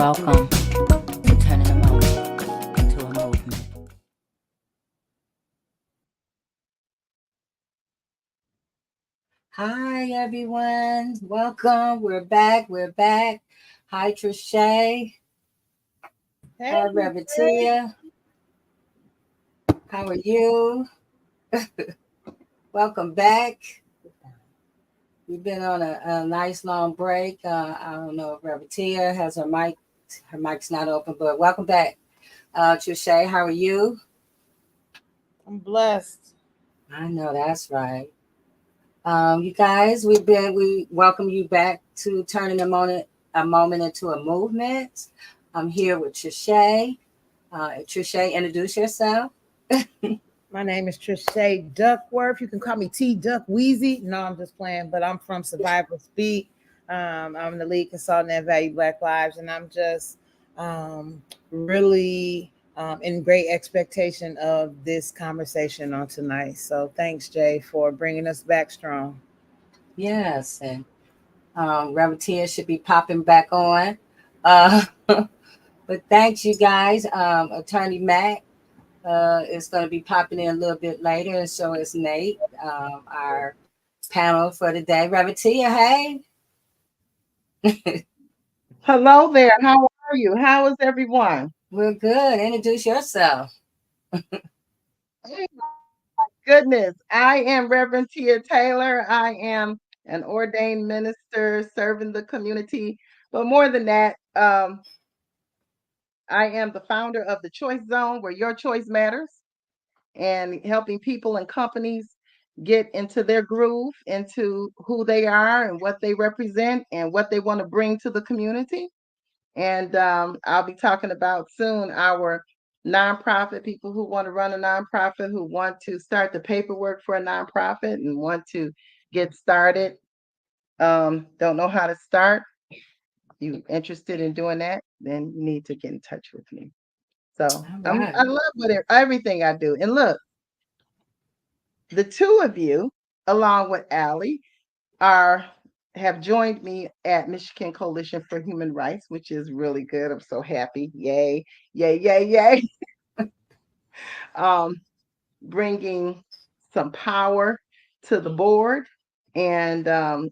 Welcome to turning a moment into a movement. Hi, everyone. Welcome. We're back. Hi, Trishay. Hi, Revitia. How are you? Welcome back. We've been on a nice long break. I don't know if Revitia has her mic. Her mic's not open, but welcome back. Trishay, how are you? I'm blessed. I know that's right. You guys, we welcome you back to turning a moment into a movement. I'm here with Trishay. Trishay, introduce yourself. My name is Trishay Duckworth. You can call me T Duck Wheezy. No, I'm just playing, but I'm from Survival Speak. I'm the lead consultant at Value Black Lives, and I'm just really in great expectation of this conversation on tonight. So thanks, Jay, for bringing us back strong. Yes, and Revertia should be popping back on. But thanks, you guys. Attorney Matt is going to be popping in a little bit later, and so is Nate, our panel for the day. Revertia, hey. Hello there. How are you? How is everyone? We're good. Introduce yourself. Hey, my goodness. I am Reverend Tia Taylor. I am an ordained minister serving the community. But more than that, I am the founder of the Choice Zone, where your choice matters, and helping people and companies get into their groove, into who they are and what they represent and what they want to bring to the community. And I'll be talking about soon our nonprofit, people who want to run a nonprofit, who want to start the paperwork for a nonprofit and want to get started. Don't know how to start. You interested in doing that? Then you need to get in touch with me. So Right. I love everything I do. And look, the two of you, along with Allie, have joined me at Michigan Coalition for Human Rights, which is really good. I'm so happy. Yay, yay, yay, yay. um, Bringing some power to the board and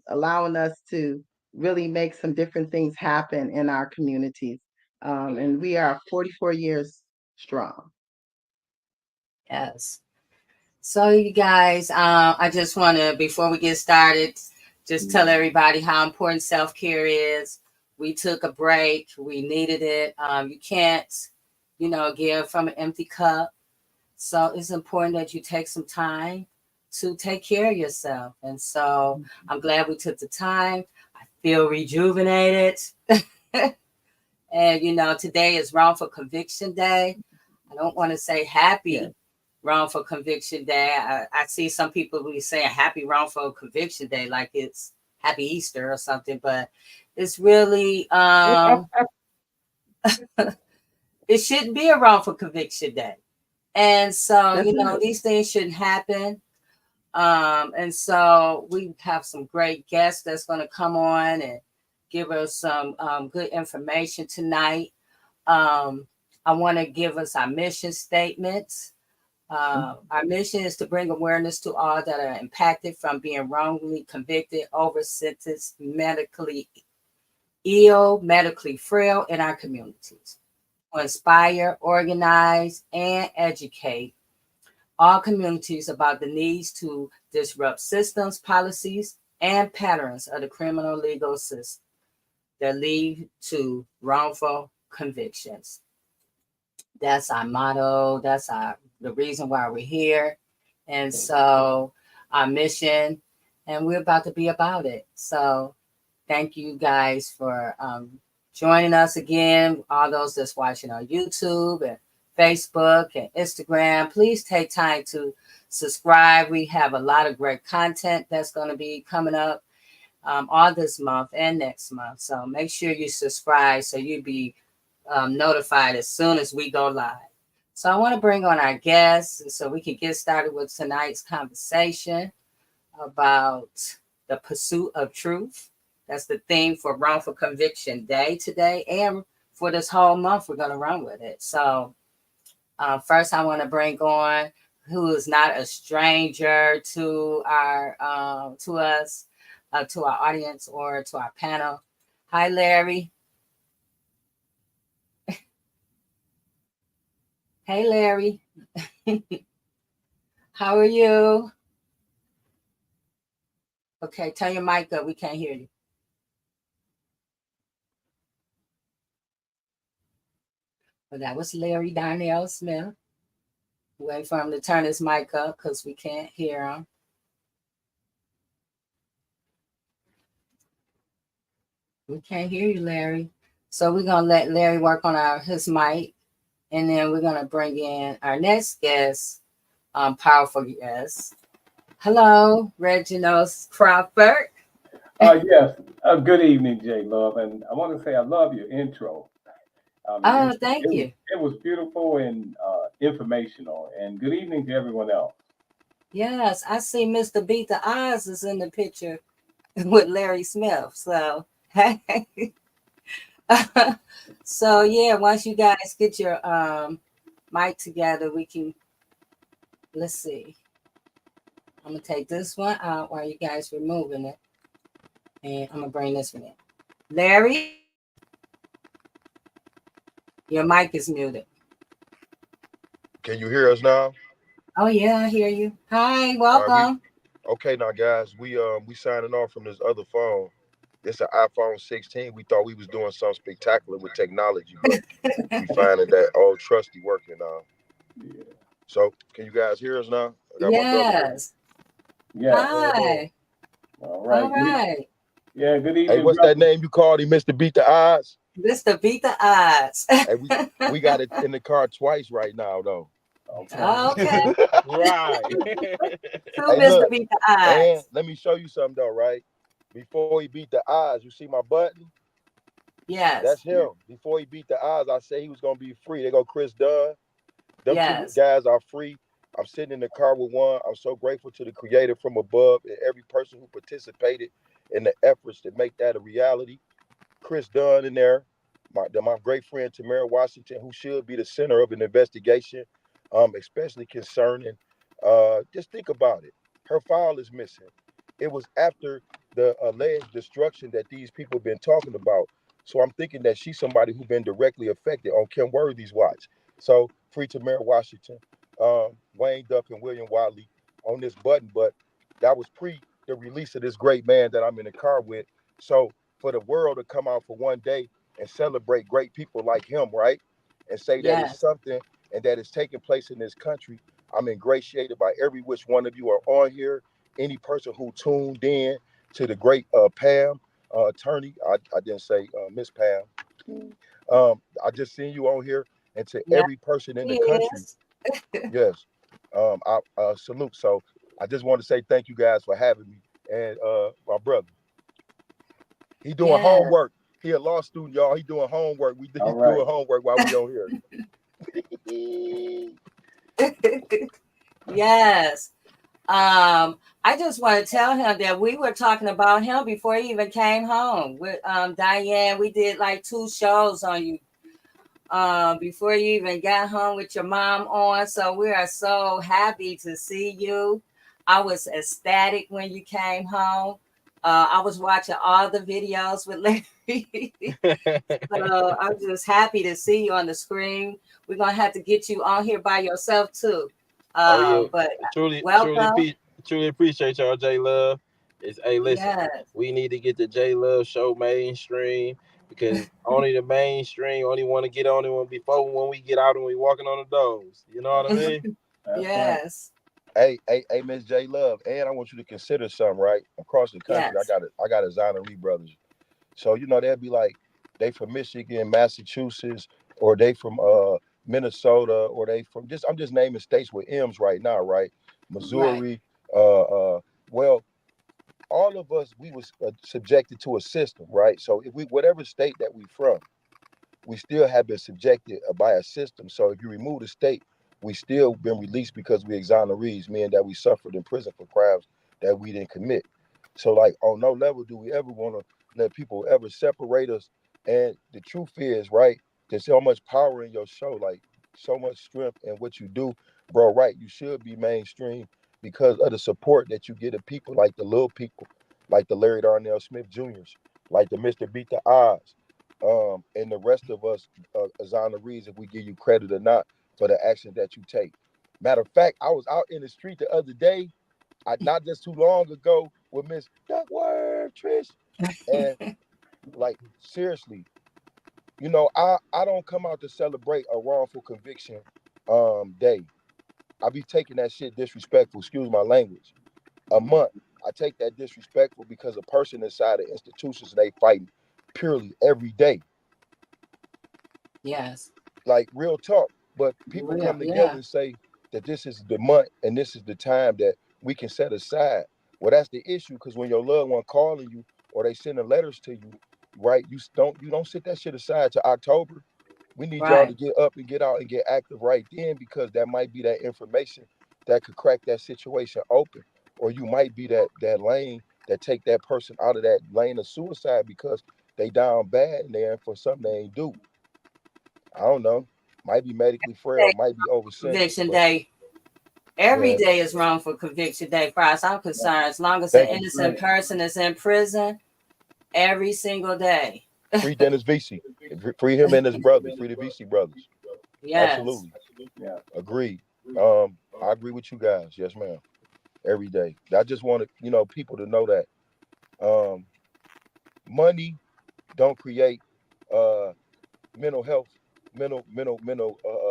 allowing us to really make some different things happen in our communities. And we are 44 years strong. Yes. So, you guys, I just want to, before we get started, just tell everybody how important self-care is. We took a break. We needed it. You can't, give from an empty cup. So it's important that you take some time to take care of yourself. And so I'm glad we took the time. I feel rejuvenated. And, today is Wrongful Conviction Day. I don't want to say happy Wrongful Conviction Day. I see some people be saying happy Wrongful Conviction Day like it's happy Easter or something, but it's really it shouldn't be a Wrongful Conviction Day. And so, these things shouldn't happen. And so we have some great guests that's going to come on and give us some good information tonight. I want to give us our mission statements. Our mission is to bring awareness to all that are impacted from being wrongly convicted, over sentenced, medically ill, medically frail in our communities. To inspire, organize, and educate all communities about the needs to disrupt systems, policies, and patterns of the criminal legal system that lead to wrongful convictions. That's our motto. That's the reason why we're here. And so our mission, and we're about to be about it. So thank you guys for joining us again. All those that's watching on YouTube and Facebook and Instagram, please take time to subscribe. We have a lot of great content that's going to be coming up all this month and next month. So make sure you subscribe so you'll be notified as soon as we go live. So I want to bring on our guests so we can get started with tonight's conversation about the pursuit of truth. That's the theme for Wrongful Conviction Day today and for this whole month, we're going to run with it. So first, I want to bring on who is not a stranger to our to us, to our audience, or to our panel. Hi, Larry. Hey, Larry. How are you? Okay, turn your mic up. We can't hear you. Well, that was Larry Darnell Smith. Wait for him to turn his mic up because we can't hear him. We can't hear you, Larry. So we're gonna let Larry work on his mic, and then we're gonna bring in our next guest, powerful guest. Hello, Reginald Crawford. Yes. Good evening, J Love, and I want to say I love your intro. Oh, thank you. It was beautiful and informational. And good evening to everyone else. Yes, I see Mr. Beat the Odds is in the picture with Larry Smith. So, hey. So yeah, once you guys get your mic together, we can, let's see. I'm gonna take this one out while you guys removing it. And I'm gonna bring this one in. Larry, your mic is muted. Can you hear us now? Oh yeah, I hear you. Hi, All right, welcome. okay now, guys. We signing off from this other phone. It's an iPhone 16. We thought we was doing something spectacular with technology, but we finding that old trusty working now. Yeah. So can you guys hear us now? I got my brother with me. Yes. Yeah. Hi. All All right. right. Yeah. Good Hey, evening, what's that brother. name you called him, Mr. Beat the Odds? Mr. Beat the Odds. Hey, we got it in the car twice right now, though. Okay. Okay. Right. Two Hey, Mr. look, Beat the and Odds. let me show you something though, right? Before he beat the odds, you see my button? That's Yes. him. Before he beat the odds, I say he was gonna be free. They go Chris Dunn. Them two Yes. guys are free. I'm sitting in the car with one. I'm so grateful to the creator from above and every person who participated in the efforts to make that a reality. Chris Dunn in there, my great friend Tamara Washington, who should be the center of an investigation, especially concerning. Just think about it. Her file is missing. It was after the alleged destruction that these people have been talking about. So I'm thinking that she's somebody who's been directly affected on Kim Worthy's watch. So free Tamara Washington, Wayne Duck, and William Wiley on this button, but that was pre the release of this great man that I'm in the car with. So for the world to come out for one day and celebrate great people like him, right? And say that it's Yes. something and that it's taking place in this country. I'm ingratiated by every which one of you are on here. Any person who tuned in to the great Pam, attorney, I didn't say Miss Pam. I just seen you on here, and to Yeah, every person in he the country, is. yes, I salute. So I just want to say thank you guys for having me, and my brother. He doing Yes. homework. He a law student, y'all. He doing homework. All He's right. doing homework while we on here. Yes. I just want to tell him that we were talking about him before he even came home with Diane. We did like 2 shows on you before you even got home with your mom on. So we are so happy to see you. I was ecstatic when you came home. I was watching all the videos with Larry. So I'm just happy to see you on the screen. We're gonna have to get you on here by yourself too. Oh yeah. But Truly, welcome. truly appreciate y'all, J Love. It's hey, listen, Yes, we need to get the J Love show mainstream because only the mainstream only want to get on it when we get out and we walking on the doors. You know what I mean? That's right. yes, Hey, Miss J Love, and I want you to consider something, right? Across the country, yes, I got Exoneree brothers. So they'll be like, they from Michigan, Massachusetts, or they from Minnesota, or they from just I'm just naming states with M's right now, right? right. Missouri, well, all of us we was subjected to a system, right? So if we whatever state that we from, we still have been subjected by a system. So if you remove the state, we still been released because we exonerees, meaning that we suffered in prison for crimes that we didn't commit. So like on no level do we ever want to let people ever separate us. And the truth is, right? There's so much power in your show, like so much strength in what you do, bro. Right, you should be mainstream because of the support that you get of people like the little people, like the Larry Darnell Smith Juniors, like the Mr. Beat the Odds, and the rest of us, Exonerees, if we give you credit or not for the actions that you take. Matter of fact, I was out in the street the other day, not just too long ago, with Miss Duckworth, Trish, and like seriously, I don't come out to celebrate a wrongful conviction day. I be taking that shit disrespectful, excuse my language. A month. I take that disrespectful because a person inside the institutions they fighting purely every day. Yes. Like real talk. But people Real, come together yeah. and say that this is the month and this is the time that we can set aside. Well, that's the issue because when your loved one calling you or they sending letters to you, right? You don't sit that shit aside to October. We need y'all to Right. get up and get out and get active right then because that might be that information that could crack that situation open. Or you might be that lane that take that person out of that lane of suicide because they down bad and they're in for something they ain't do. I don't know. Might be medically frail, might be over sentenced, Conviction but day. Every yeah, day is wrongful conviction day, as far as I'm concerned. As long as an thank you. innocent person is in prison, every single day. Free Dennis VC. Free him and his brothers. Free the VC brothers. Yes. Absolutely. Yeah. Agreed. I agree with you guys. Yes, ma'am. Every day. I just wanted, people to know that money don't create uh mental health, mental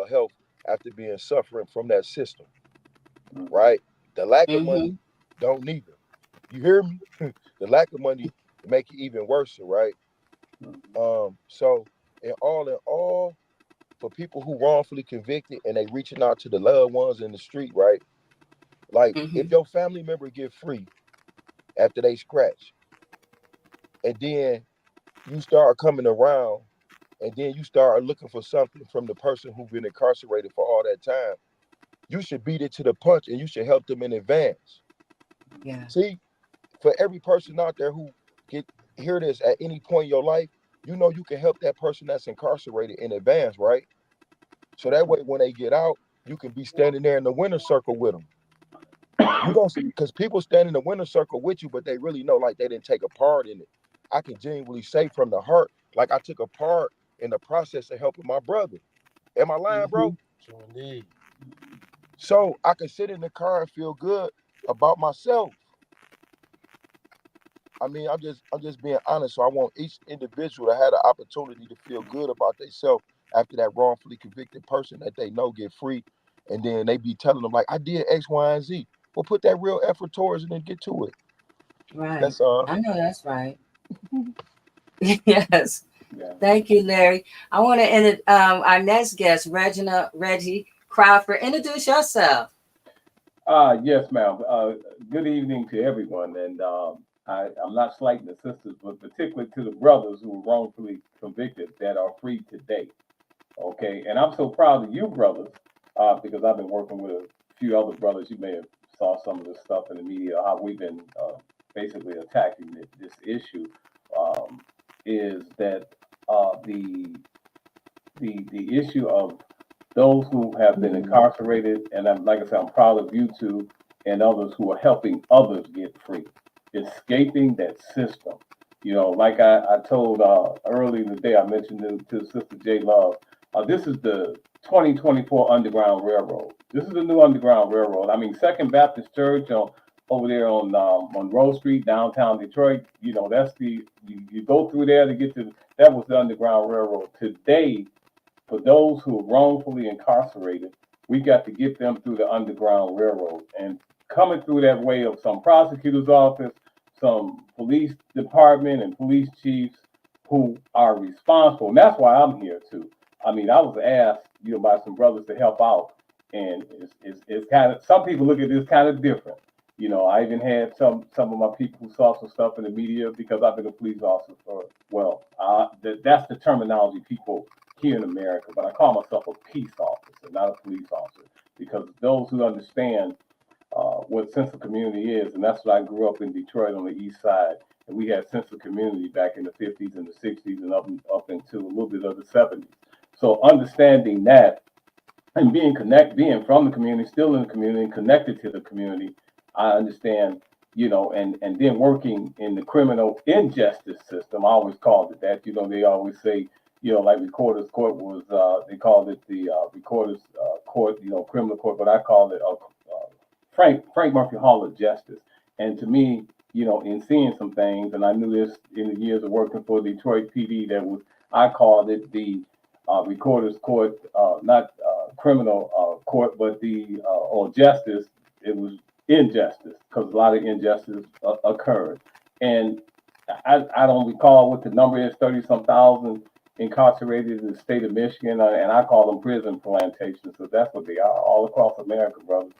health after being suffering from that system, right? The lack of Mm-hmm. money don't neither. You hear me? The lack of money make it even worse, right? So in all, for people who wrongfully convicted and they reaching out to the loved ones in the street, right? Like Mm-hmm. if your family member get free after they scratch, and then you start coming around, and then you start looking for something from the person who's been incarcerated for all that time, you should beat it to the punch and you should help them in advance. Yeah. See, for every person out there who get hear this at any point in your life, you can help that person that's incarcerated in advance, right? So that way, when they get out, you can be standing there in the winner's circle with them. You don't, because people stand in the winner's circle with you, but they really know like they didn't take a part in it. I can genuinely say from the heart, like I took a part in the process of helping my brother. Am I lying, Mm-hmm. bro? True indeed. So I can sit in the car and feel good about myself. I mean, I'm just being honest. So I want each individual to have the opportunity to feel good about themselves after that wrongfully convicted person that they know get free, and then they be telling them like, I did X, Y, and Z. Well, put that real effort towards it and get to it. Right. That's all. I know that's right. Yes. Yeah. Thank you, Larry. I want to end our next guest, Reggie Crawford. Introduce yourself. Yes, ma'am. Good evening to everyone. And I'm not slighting the sisters, but particularly to the brothers who were wrongfully convicted that are free today. Okay. And I'm so proud of you, brothers, because I've been working with a few other brothers. You may have saw some of the stuff in the media, how we've been basically attacking this issue. Um, is that the issue of those who have been incarcerated, and like I said, I'm proud of you two and others who are helping others get free, escaping that system. Like I told early in the day, I mentioned to Sister J Love, this is the 2024 Underground Railroad. This is the new Underground Railroad. I mean, Second Baptist Church over there on Monroe Street, downtown Detroit. That's you go through there to get to, that was the Underground Railroad. Today, for those who are wrongfully incarcerated, we got to get them through the Underground Railroad. And coming through that way of some prosecutor's office, some police department, and police chiefs who are responsible. And that's why I'm here too. I mean, I was asked, by some brothers to help out, and it's kind of, some people look at this kind of different. I even had some of my people who saw some stuff in the media because I've been a police officer for, well, that's the terminology people here in America, but I call myself a peace officer, not a police officer, because those who understand what sense of community is, and that's what I grew up in Detroit on the east side, and we had sense of community back in the 50s and the 60s and up into a little bit of the 70s. So understanding that and being from the community, still in the community, and connected to the community, I understand, and then working in the criminal injustice system. I always called it that. They always say, like Recorder's Court was, they called it the Recorder's Court, criminal court, but I call it Frank Murphy Hall of Justice. And to me, in seeing some things, and I knew this in the years of working for Detroit PD, I called it the Recorder's Court, not criminal court, but or justice. It was injustice because a lot of injustice occurred. And I don't recall what the number is, 30-some thousand incarcerated in the state of Michigan, and I call them prison plantations, so that's what they are all across America, brothers.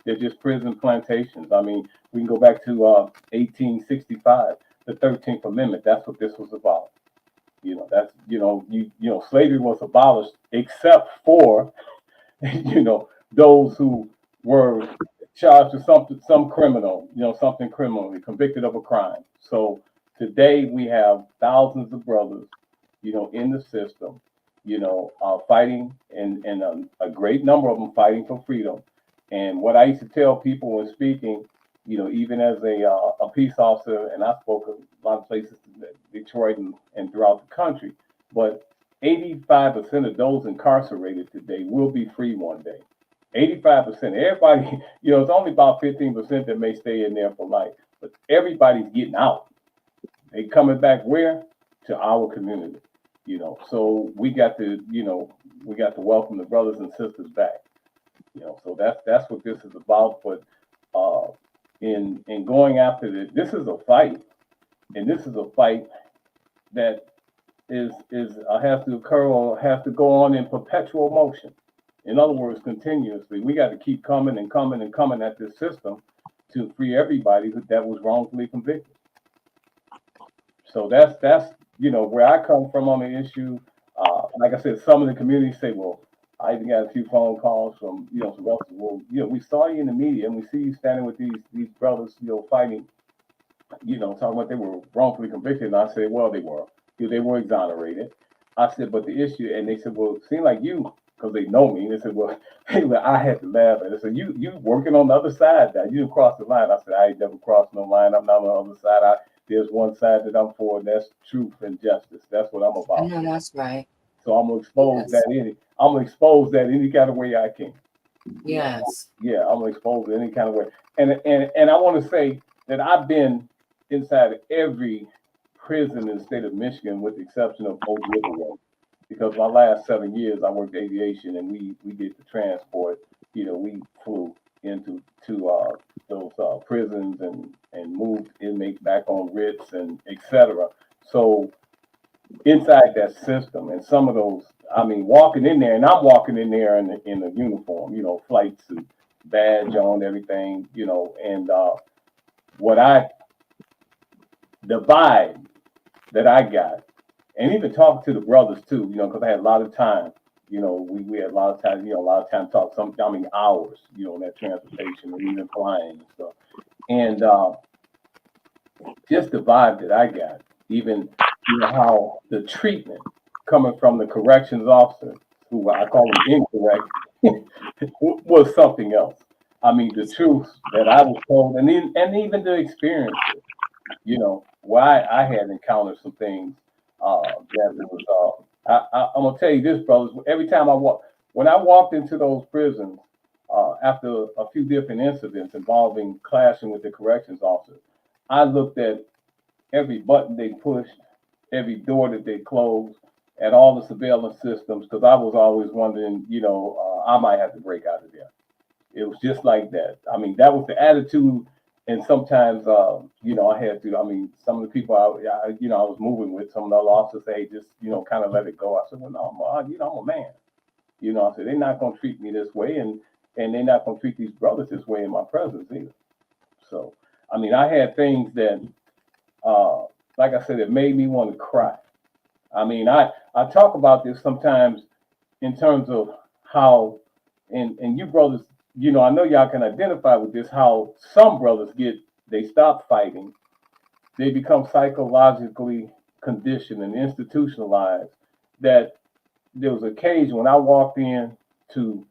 They're just prison plantations. I mean, we can go back to 1865, the 13th Amendment. That's what this was about. That's slavery was abolished except for those who were charged with some criminal, something criminally convicted of a crime. So today we have thousands of brothers, in the system, fighting, and a great number of them fighting for freedom. And what I used to tell people when speaking, even as a peace officer, and I spoke a lot of places, Detroit and throughout the country, but 85% of those incarcerated today will be free one day. 85%. Everybody, it's only about 15% that may stay in there for life, but everybody's getting out. They coming back where? To our community. So we got to welcome the brothers and sisters back. So that's what this is about. But in going after this is a fight, and this is a fight that is has to occur or has to go on in perpetual motion. In other words, continuously. We got to keep coming and coming and coming at this system to free everybody that was wrongfully convicted. So that's where I come from on the issue. Like I said, some of the communities say, well, I even got a few phone calls from some relatives. Well, we saw you in the media and we see you standing with these brothers, fighting, talking about they were wrongfully convicted. And I said, well, they were exonerated. I said, but the issue, and they said, well, it seemed like you, because they know me. They said, well, I had to laugh. And they said, you working on the other side now. You didn't cross the line. I said, I ain't never crossed no line. I'm not on the other side. There's one side that I'm for, and that's truth and justice. That's what I'm about. I know that's right. So I'm gonna expose that any kind of way I can. Yes. Yeah, I'm gonna expose it any kind of way. And I want to say that I've been inside every prison in the state of Michigan, with the exception of Oak River Road, because my last 7 years I worked aviation, and we did the transport. We flew into those prisons and moved inmates back on writs and etc. So inside that system, and some of those, I mean, walking in there, and I'm walking in there in a uniform, flight suit, badge on, everything, and the vibe that I got, and even talking to the brothers too, because I had a lot of time. We had a lot of time, a lot of time to talk, hours, in that transportation and even flying and stuff. And just the vibe that I got, even, how the treatment coming from the corrections officer, who I call him incorrect, was something else. I mean, the truth that I was told, and even the experiences, why I had encountered some things that was, I'm gonna tell you this, brothers. Every time when I walked into those prisons, after a few different incidents involving clashing with the corrections officers, I looked at every button they pushed, every door that they closed, at all the surveillance systems, because I was always wondering, I might have to break out of there. It was just like that. I mean, that was the attitude. And sometimes, I had to. I mean, some of the people I was moving with, some of the other officers say, hey, just kind of let it go. I said, well, no, I'm a man. I said they're not going to treat me this way, and they're not going to treat these brothers this way in my presence either. So, I mean, I had things that, like I said, it made me want to cry. I mean, I talk about this sometimes in terms of how, and you brothers, I know y'all can identify with this, how some brothers they stop fighting, they become psychologically conditioned and institutionalized, that there was an occasion when I walked in to,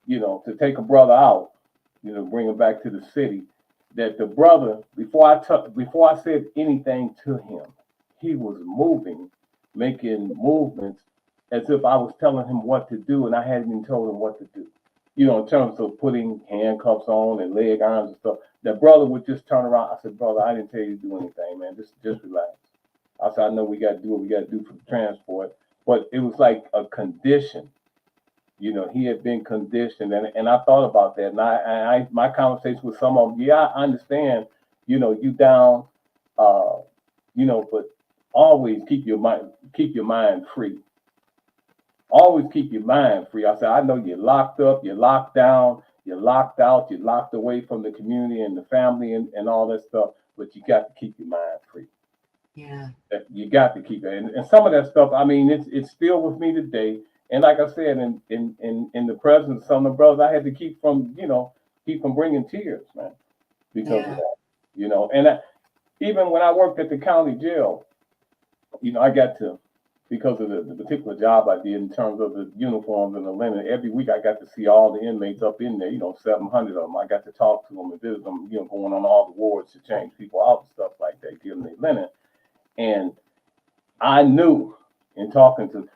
to take a brother out, bring him back to the city, that the brother, before I said anything to him, he was making movements as if I was telling him what to do, and I hadn't even told him what to do. In terms of putting handcuffs on and leg irons and stuff. That brother would just turn around. I said, brother, I didn't tell you to do anything, man. Just relax. I said, I know we got to do what we got to do for the transport, but it was like a condition. He had been conditioned, and I thought about that, and I my conversation with some of them, yeah, I understand, you down, but always keep your mind free. Always keep your mind free. I said, I know you're locked up, you're locked down, you're locked out, you're locked away from the community and the family and all that stuff, but you got to keep your mind free. Yeah. You got to keep it. And some of that stuff, I mean, it's still with me today. And like I said, in the presence of some of the brothers, I had to keep from bringing tears, man, because of that, and even when I worked at the county jail, I got to, because of the particular job I did in terms of the uniforms and the linen, every week I got to see all the inmates up in there, 700 of them. I got to talk to them and visit them, going on all the wards to change people out and stuff like that, give them their linen. And I knew in talking to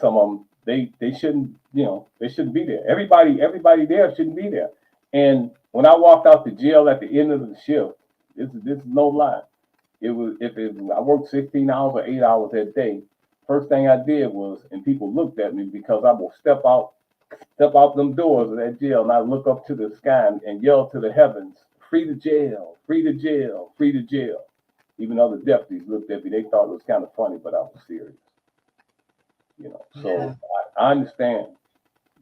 some of them, they shouldn't, they shouldn't be there. Everybody there shouldn't be there. And when I walked out the jail at the end of the shift, this is no lie. I worked 16 hours or 8 hours that day. First thing I did was, and people looked at me because I will step out them doors of that jail, and I look up to the sky and yell to the heavens, free the jail, free the jail, free the jail. Even other deputies looked at me. They thought it was kind of funny, but I was serious. So I understand.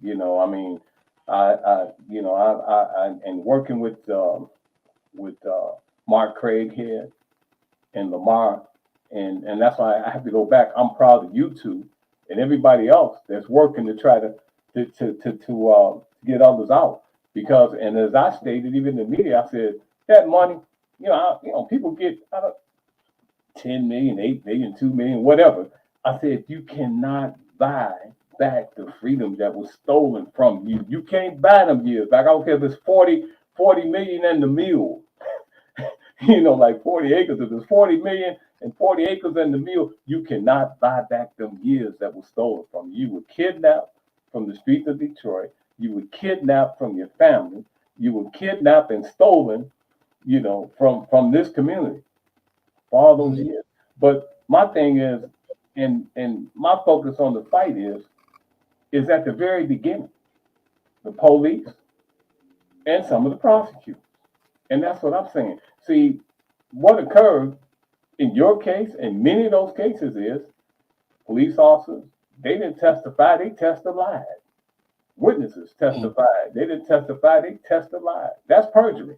I mean, I and working with Mark Craig here and Lamar, and that's why I have to go back. I'm proud of you two and everybody else that's working to try to get others out, because, and as I stated, even in the media, I said that money, people get 10 million, 8 million, 2 million, whatever. I said, you cannot buy back the freedom that was stolen from you. You can't buy them years back. I don't care if it's 40 million and the mule, like 40 acres. If it's 40 million and 40 acres and the mule, you cannot buy back them years that were stolen from you. You were kidnapped from the streets of Detroit. You were kidnapped from your family. You were kidnapped and stolen, from this community for all those years. But my thing is, and my focus on the fight is at the very beginning, the police and some of the prosecutors. And that's what I'm saying. See, what occurred in your case and many of those cases is police officers, they didn't testify, they testified. Witnesses testified, they didn't testify, they testified. That's perjury.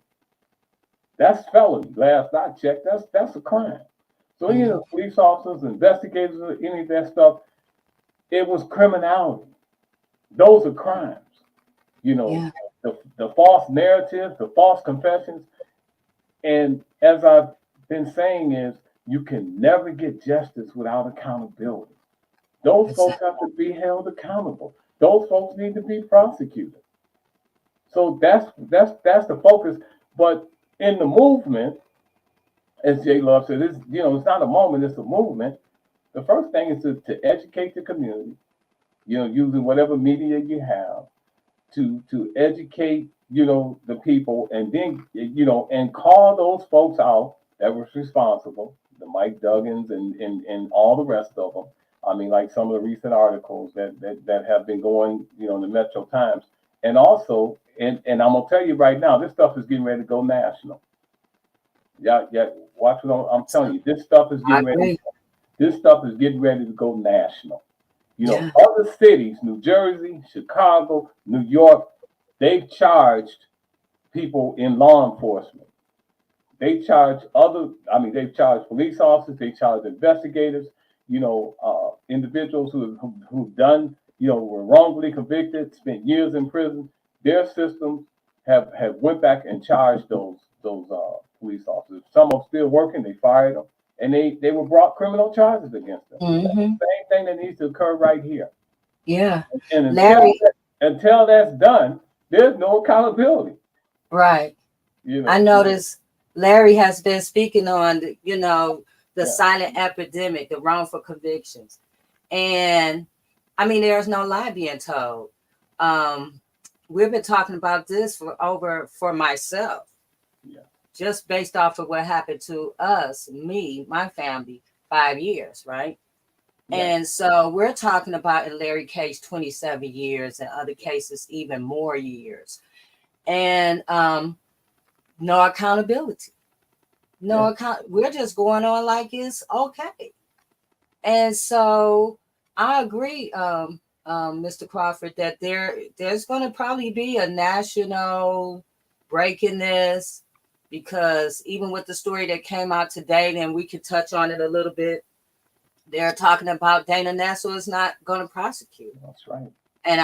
That's felony. Last I checked, that's a crime. So any of the police officers, investigators, any of that stuff, it was criminality. Those are crimes. The false narratives, the false confessions. And as I've been saying is, you can never get justice without accountability. Those folks have to be held accountable. Those folks need to be prosecuted. So that's the focus. But in the movement, as Jay Love said, it's not a moment, it's a movement. The first thing is to educate the community, using whatever media you have to educate, the people, and then, and call those folks out that was responsible, the Mike Duggins and all the rest of them. I mean, like some of the recent articles that have been going, in the Metro Times. And also, and I'm going to tell you right now, this stuff is getting ready to go national. Yeah, watch what I'm telling you. This stuff is getting ready. This stuff is getting ready to go national. Other cities, New Jersey, Chicago, New York, they've charged people in law enforcement. They charge they've charged police officers, they charge investigators, individuals who've done, were wrongfully convicted, spent years in prison. Their systems have went back and charged those police officers. Some are still working, they fired them, and they were brought criminal charges against them. That's the same thing that needs to occur right here. Yeah. And Larry, until that's done, there's no accountability. right. You I know. noticed Larry has been speaking on, the Yeah. silent epidemic, the wrongful convictions. And I mean, there's no lie being told. Um, we've been talking about this for myself, Yeah. just based off of what happened to us, me, my family, 5 years, right? Yeah. And so we're talking about in Larry case 27 years and other cases even more years. And no accountability. No Yeah. account. We're just going on like it's okay. And so I agree, Mr. Crawford, that there's going to probably be a national break in this, because even with the story that came out today, then we could touch on it a little bit. They're talking about Dana Nassau is not going to prosecute, That's right. and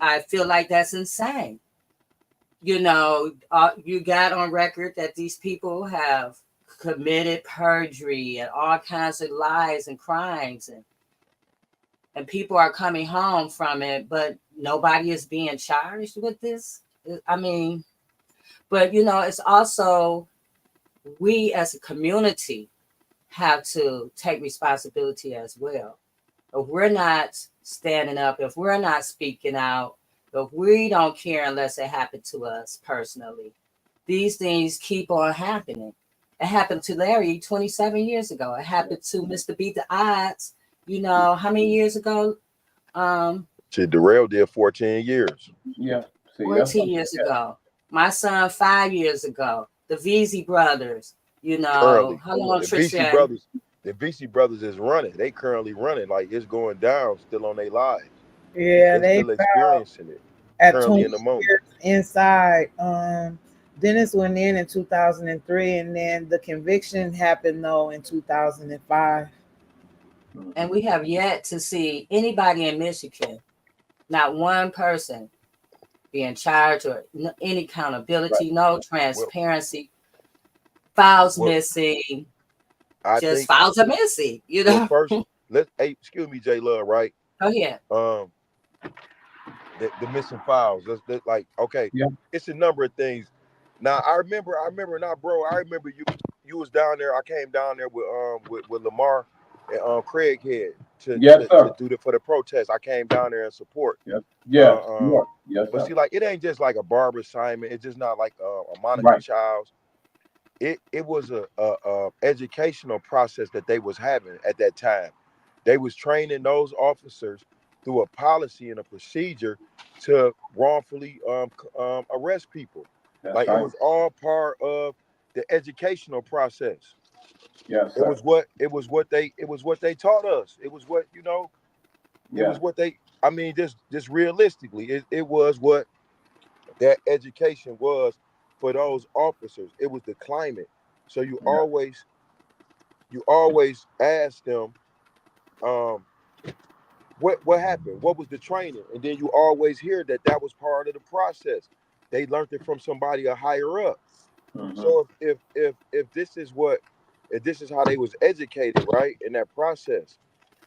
I feel like that's insane. You got on record that these people have committed perjury and all kinds of lies and crimes, and people are coming home from it, but nobody is being charged with this. I mean, but it's also, we as a community have to take responsibility as well. If we're not standing up, if we're not speaking out, if we don't care unless it happened to us personally, these things keep on happening. It happened to Larry 27 years ago. It happened to Mr. Beat the Odds, how many years ago? Darrell did 14 years. Yeah. See, 14 years ago. My son, 5 years ago. The VZ brothers, Currently, how long the Trish BC said? brothers, is running. They currently running. Like, it's going down still on their lives. Yeah, They they still experiencing it at currently 20 in the moment. years inside. Dennis went in 2003, and then the conviction happened though in 2005. And we have yet to see anybody in Michigan, not one person, being charged or any accountability, Right. no Well, transparency. Files well, missing, I just think. files are missing, Well, first, hey, excuse me, J Love, right? Go ahead. The missing files. Like, okay, Yeah. it's a number of things. Now, I remember now, bro. I remember you was down there. I came down there with Lamar and Craig Head Yes, sir. to do for the protest. I came down there and support. Yes. Yes. Yes, But sir. see, like, it ain't just like a Barbara Simon. It's just not like a Monica Right. Childs. It was a educational process that they was having at that time. They was training those officers through a policy and a procedure to wrongfully arrest people. That's Like, it right. was all part of the educational process. Yes, It sir. was what they taught us. It was what it Yeah. was what they. I mean, just realistically, it was what that education was for those officers. It was the climate. So you Yeah. always ask them, um, what happened? What was the training? And then you always hear that was part of the process. They learned it from somebody a higher up. Mm-hmm. So if this is how they was educated, right, in that process,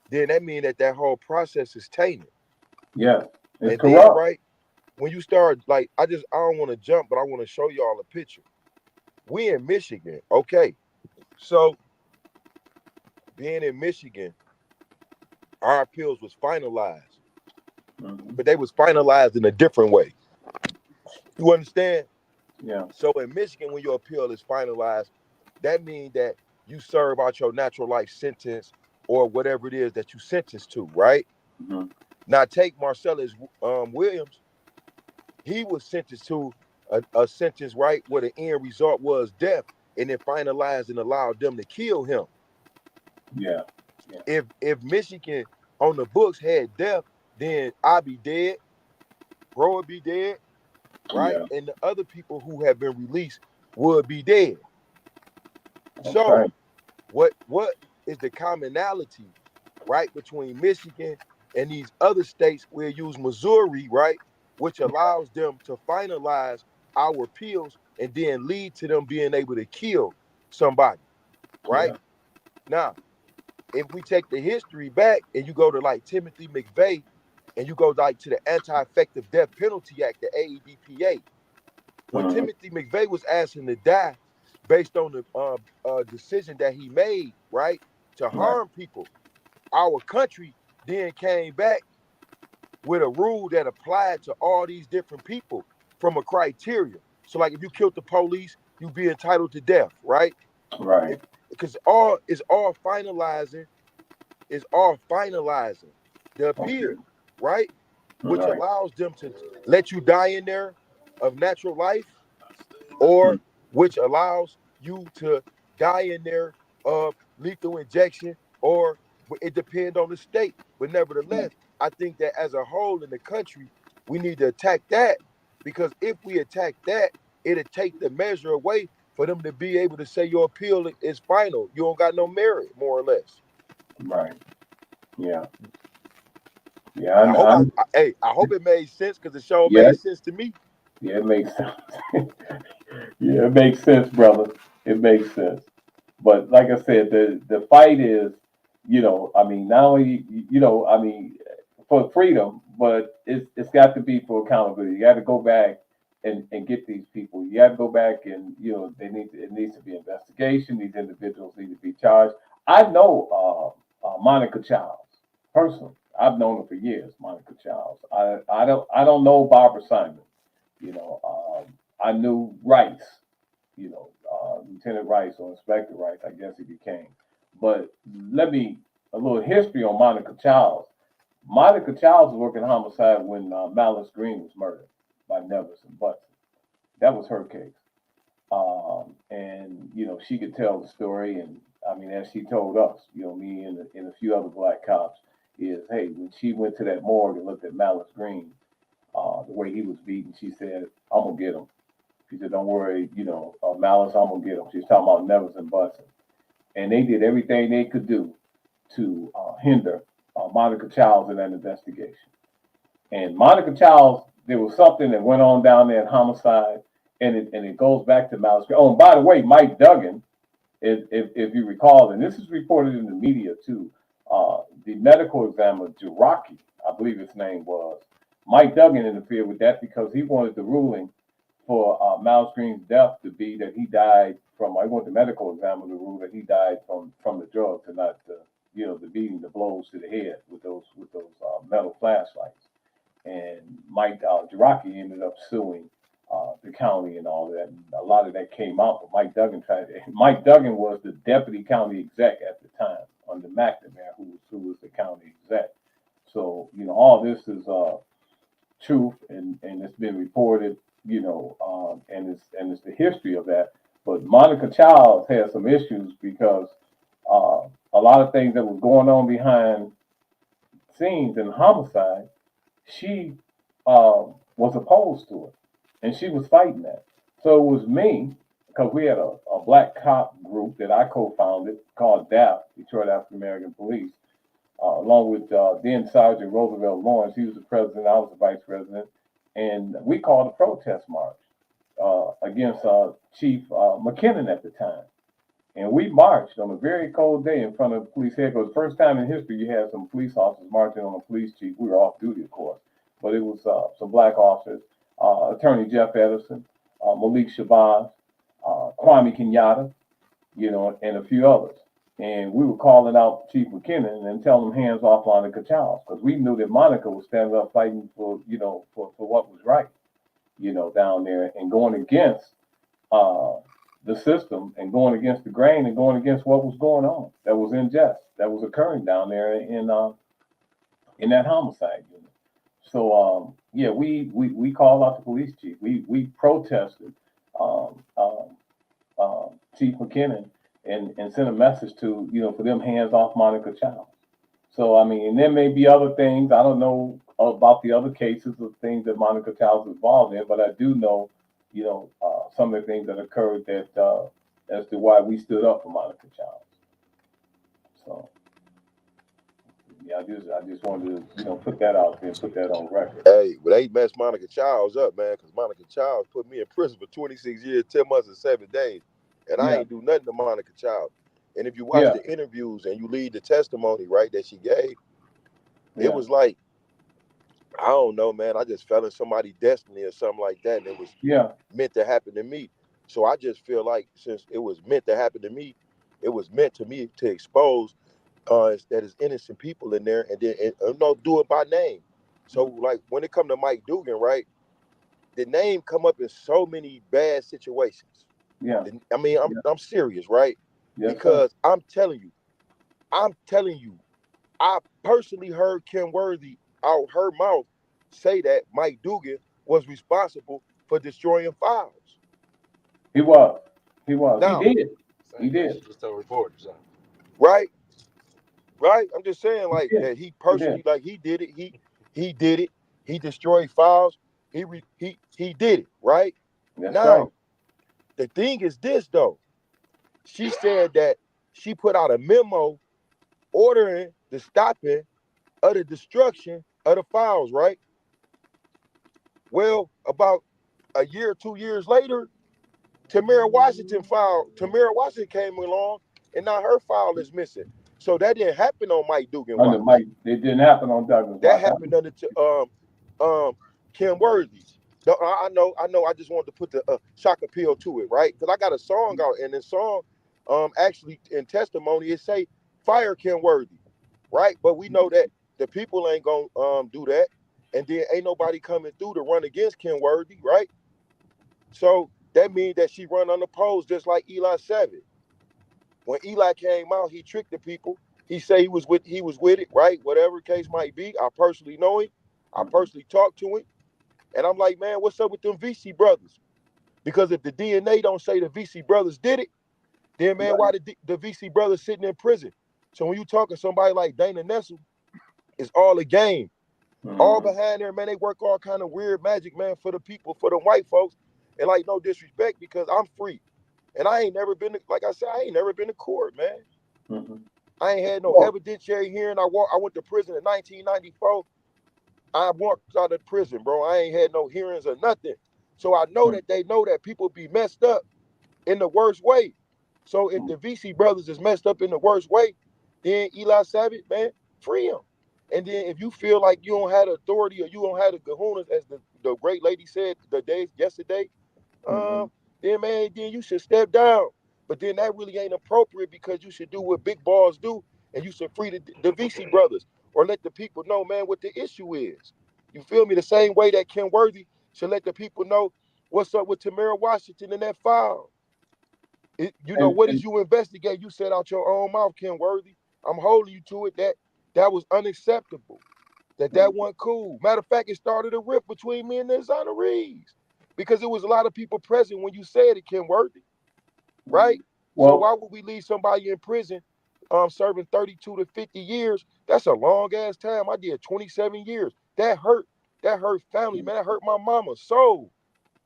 then that means that whole process is tainted. Yeah. It's And then, corrupt. right, when you start, like, I don't want to jump, but I want to show y'all a picture. We in Michigan, okay. So being in Michigan, our appeals was finalized, Mm-hmm. but they was finalized in a different way. You understand? Yeah. So in Michigan, when your appeal is finalized, that means that you serve out your natural life sentence or whatever it is that you sentenced to, right? Mm-hmm. Now take Marcellus Williams. He was sentenced to a sentence, right, where the end result was death, and then finalized and allowed them to kill him. Yeah. If Michigan on the books had death, then I'd be dead, Bro would be dead, right? Yeah. And the other people who have been released would be dead. That's So right. what is the commonality, right, between Michigan and these other states? We'll use Missouri, right, which allows them to finalize our appeals and then lead to them being able to kill somebody, right? Yeah. Now, if we take the history back and you go to like Timothy McVeigh, and you go like to the Anti-Effective Death Penalty Act, the AEDPA, when Timothy McVeigh was asking to die based on the decision that he made, right, to harm people, our country then came back with a rule that applied to all these different people from a criteria. So, like, if you killed the police, you be entitled to death, right? Right. Because it's all finalizing the appeal, right? Which Right. allows them to let you die in there of natural life, or which allows you to die in there of lethal injection, or it depends on the state. But nevertheless, I think that as a whole in the country, we need to attack that, because if we attack that, it'll take the measure away for them to be able to say your appeal is final. You don't got no merit, more or less. Right. Yeah. Yeah. I hope I hope it made sense, because the show Yeah. made sense to me. Yeah. It makes sense. Yeah, it makes sense, brother. It makes sense. But like I said, the fight is, I mean, not only, I mean, for freedom, but it's got to be for accountability. You got to go back and get these people. You got to go back and, it needs to be investigation. These individuals need to be charged. I know Monica Childs personally. I've known her for years, Monica Childs. I don't know Barbara Simon. I knew Rice, Lieutenant Rice or Inspector Rice, I guess he became. But a little history on Monica Childs. Monica Childs was working homicide when Malice Green was murdered by Nevers and Butson. That was her case. And, she could tell the story. And I mean, as she told us, me and a few other black cops, is, hey, when she went to that morgue and looked at Malice Green, the way he was beaten, she said, I'm going to get him. She said, don't worry, Malice, I'm going to get him. She's talking about Nevers and Butson. And they did everything they could do to hinder Monica Childs in that investigation. And Monica Childs, there was something that went on down there in homicide, and it goes back to Malice Green. Oh, and by the way, Mike Duggan, if you recall, and this is reported in the media too, the medical examiner, Jiraki, I believe his name was, Mike Duggan interfered with that because he wanted the ruling for Malice Green's death to be that he died from, I want the medical examiner to rule that he died from the drugs and not the beating, the blows to the head with those metal flashlights. And Mike Jiraki ended up suing the county and all that. And a lot of that came out, but Mike Duggan was the deputy county exec at the time under McNamara, who was the county exec. So, all this is truth, and it's been reported, and it's the history of that. But Monica Childs had some issues because a lot of things that was going on behind scenes in homicide, she was opposed to it, and she was fighting that. So it was me, because we had a black cop group that I co-founded called DAP, Detroit African American Police, along with then Sergeant Roosevelt Lawrence. He was the president, I was the vice president, and we called a protest march against Chief McKinnon at the time. And we marched on a very cold day in front of the police headquarters. First time in history you had some police officers marching on a police chief. We were off duty, of course, but it was some black officers, Attorney Jeff Edison, Malik Shabazz, Kwame Kenyatta, and a few others. And we were calling out Chief McKinnon and telling him hands off Monica Childs, because we knew that Monica was standing up fighting for what was right, down there, and going against the system and going against the grain and going against what was going on that was unjust, that was occurring down there in that homicide unit. So we called out the police chief. We protested Chief McKinnon and sent a message to for them hands off Monica Childs. So I mean, and there may be other things. I don't know about the other cases of things that Monica Childs was involved in, but I do know some of the things that occurred that as to why we stood up for Monica Childs. So yeah, I just wanted to put that out there and put that on record. Hey, but they messed Monica Childs up, man, because Monica Childs put me in prison for 26 years, 10 months, and 7 days. And I ain't do nothing to Monica Childs. And if you watch the interviews and you read the testimony, right, that she gave, it was like I don't know, man. I just fell in somebody's destiny or something like that, and it was Yeah. meant to happen to me. So I just feel like since it was meant to happen to me, it was meant to me to expose that is innocent people in there, and then do it by name. So like when it come to Mike Dugan, right? The name come up in so many bad situations. Yeah. I mean, Yeah. I'm serious, right? Yes, sir. Because I'm telling you, I personally heard Ken Worthy out her mouth say that Mike Dugan was responsible for destroying files. He was. He was. He Now, did. He Same thing did. she just told reporters. Huh? right, right. I'm just saying He like did. that. He He did. personally, like he did it. He did it. He destroyed files. He did it. Right That's right. now, the thing is this though. She said that she put out a memo ordering the stopping of the destruction of the files. Right. Well, about a year, 2 years later, Tamara Washington came along, and now her file is missing. So that didn't happen on Mike Dugan Under watch. Mike, it didn't happen on Douglas That watch. happened under Kim Worthy's. I know. I just wanted to put the shock appeal to it, right? Because I got a song out, and the song, actually in testimony, it say fire Kim Worthy, right? But we know that the people ain't gonna do that, and then ain't nobody coming through to run against Kim Worthy, right? So that means that she run unopposed, just like Eli Savage. When Eli came out, he tricked the people. He said he was with it, right? Whatever case might be. I personally know him. I personally talked to him. And I'm like, man, what's up with them VC brothers? Because if the DNA don't say the VC brothers did it, then man, Right. why the VC brothers sitting in prison? So when you talking somebody like Dana Nessel, it's all a game. All Mm-hmm. behind there, man, they work all kind of weird magic, man, for the people, for the white folks. And like, no disrespect, because I'm free. And I ain't never been to, like I said, I ain't never been to court, man. Mm-hmm. I ain't had no Well, evidentiary hearing. I went to prison in 1994. I walked out of prison, bro. I ain't had no hearings or nothing. So I know that they know that people be messed up in the worst way. So if the VC brothers is messed up in the worst way, then Eli Savage, man, free him. And then if you feel like you don't have the authority or you don't have the kahunas, as the great lady said yesterday, mm-hmm. then man, then you should step down. But then that really ain't appropriate, because you should do what big balls do, and you should free the VC brothers, or let the people know, man, what the issue is. You feel me? The same way that Ken Worthy should let the people know what's up with Tamara Washington in that file. What did And you investigate? You said out your own mouth, Ken Worthy. I'm holding you to it. That was unacceptable. That wasn't cool. Matter of fact, it started a rift between me and the Exonerees, because there was a lot of people present when you said it, Ken Worthy, right? So well, why would we leave somebody in prison, serving 32 to 50 years? That's a long ass time. I did 27 years. That hurt. That hurt family, man. That hurt my mama. So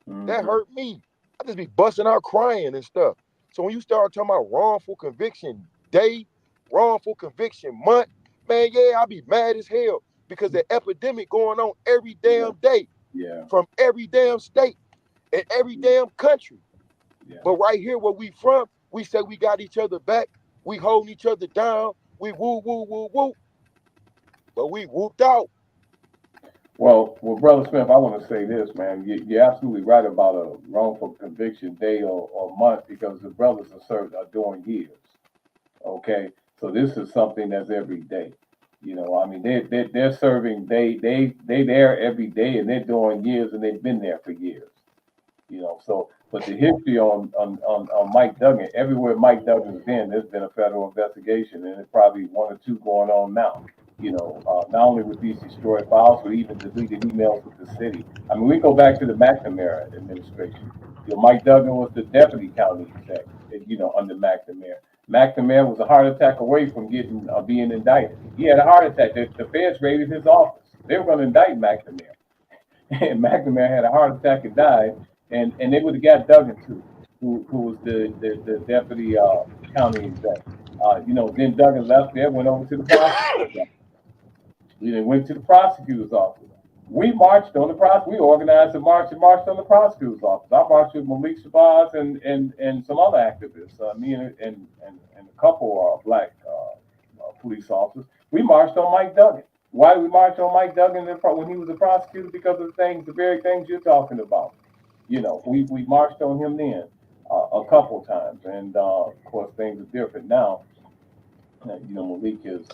that mm-hmm. hurt me. I just be busting out crying and stuff. So when you start talking about wrongful conviction day, wrongful conviction month, man, yeah, I be mad as hell, because the epidemic going on every Yeah, damn day yeah, from every damn state and every damn country. yeah. But right here where we from, we say we got each other back. We holding each other down. We woo, woo, woo, woo. But we whooped out. Well, Brother Smith, I want to say this, man. You're absolutely right about a wrongful conviction day or month, because the brothers are doing years. Okay, so this is something that's every day. I mean, they're serving. They there every day, and they're doing years, and they've been there for years. So but the history on Mike Duggan, everywhere Mike Duggan's been, there's been a federal investigation, and there's probably one or two going on now. Not only with these destroyed files, but even deleted emails with the city. I mean, we go back to the McNamara administration. Mike Duggan was the deputy county exec, under McNamara. McNamara was a heart attack away from being indicted. He had a heart attack. The feds raided his office. They were going to indict McNamara. And McNamara had a heart attack and died, and they would have got Duggan too, who was the deputy county exec. Then Duggan left there, went over to the prosecutor's office. Went to the prosecutor's office. We marched on the prosecutor. We organized a march and marched on the prosecutor's office. I marched with Malik Shabazz and some other activists. Me and a couple black police officers. We marched on Mike Duggan. Why did we march on Mike Duggan when he was a prosecutor? Because of the very things you're talking about. We marched on him then a couple times, and of course things are different now. Malik is,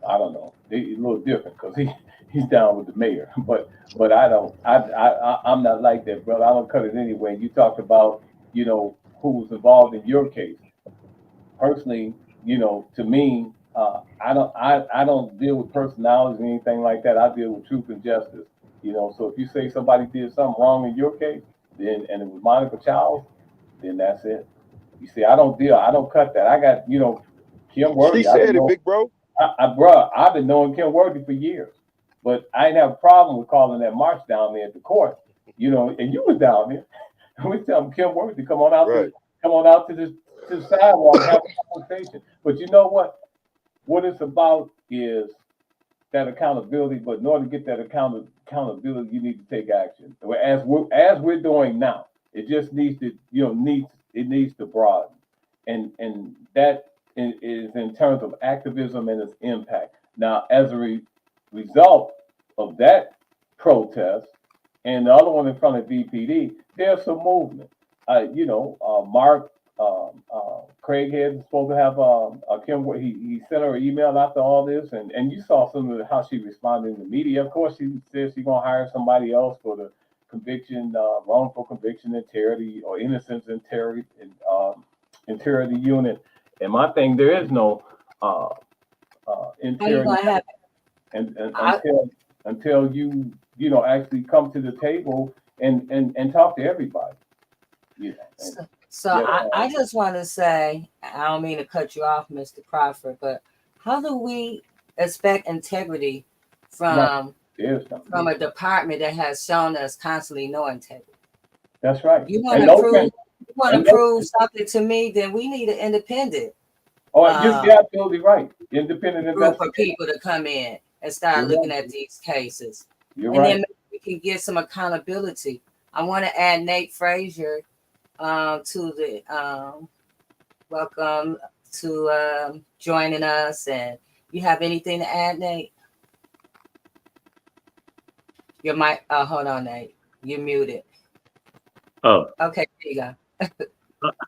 I don't know, he's a little different because he's down with the mayor, but I don't, I'm not like that, brother. I don't cut it anyway. You talked about who was involved in your case. Personally, to me, I don't deal with personalities or anything like that. I deal with truth and justice. So if you say somebody did something wrong in your case, then and it was Monica Childs, then that's it. You see, I don't cut that. I got Kim She Worthy. said it, big bro. Bruh, I've been knowing Kim Worthy for years, but I didn't have a problem with calling that march down there at the court. And you was down there. We tell Kim Worthy to Right. come on out to the sidewalk and have a conversation. But you know what? What it's about is that accountability. But in order to get that accountability, you need to take action. As we're doing now, it just needs to needs to broaden, and that is in terms of activism and its impact. Now, as a result of that protest and the other one in front of DPD, there's some movement. Mark Craighead is supposed to have Kim. He sent her an email after all this, and you saw some of how she responded in the media. Of course, she says she's gonna hire somebody else for the conviction, wrongful conviction and terrority or innocence and terrority and terrority unit. And my thing, there is no How you gonna terrority, have and I, until you actually come to the table and talk to everybody. Yeah. so, I just want to say, I don't mean to cut you off, Mr. Crawford, but how do we expect integrity from a department that has shown us constantly no integrity? That's right. You want to prove something to me, then we need an independent. You're absolutely right. Independent group of people to come in and start looking at these cases. Then we can get some accountability. I want to add Nate Frazier to the welcome to joining us. And you have anything to add, Nate? Your mic. Hold on, Nate. You're muted. Oh, okay. There you go.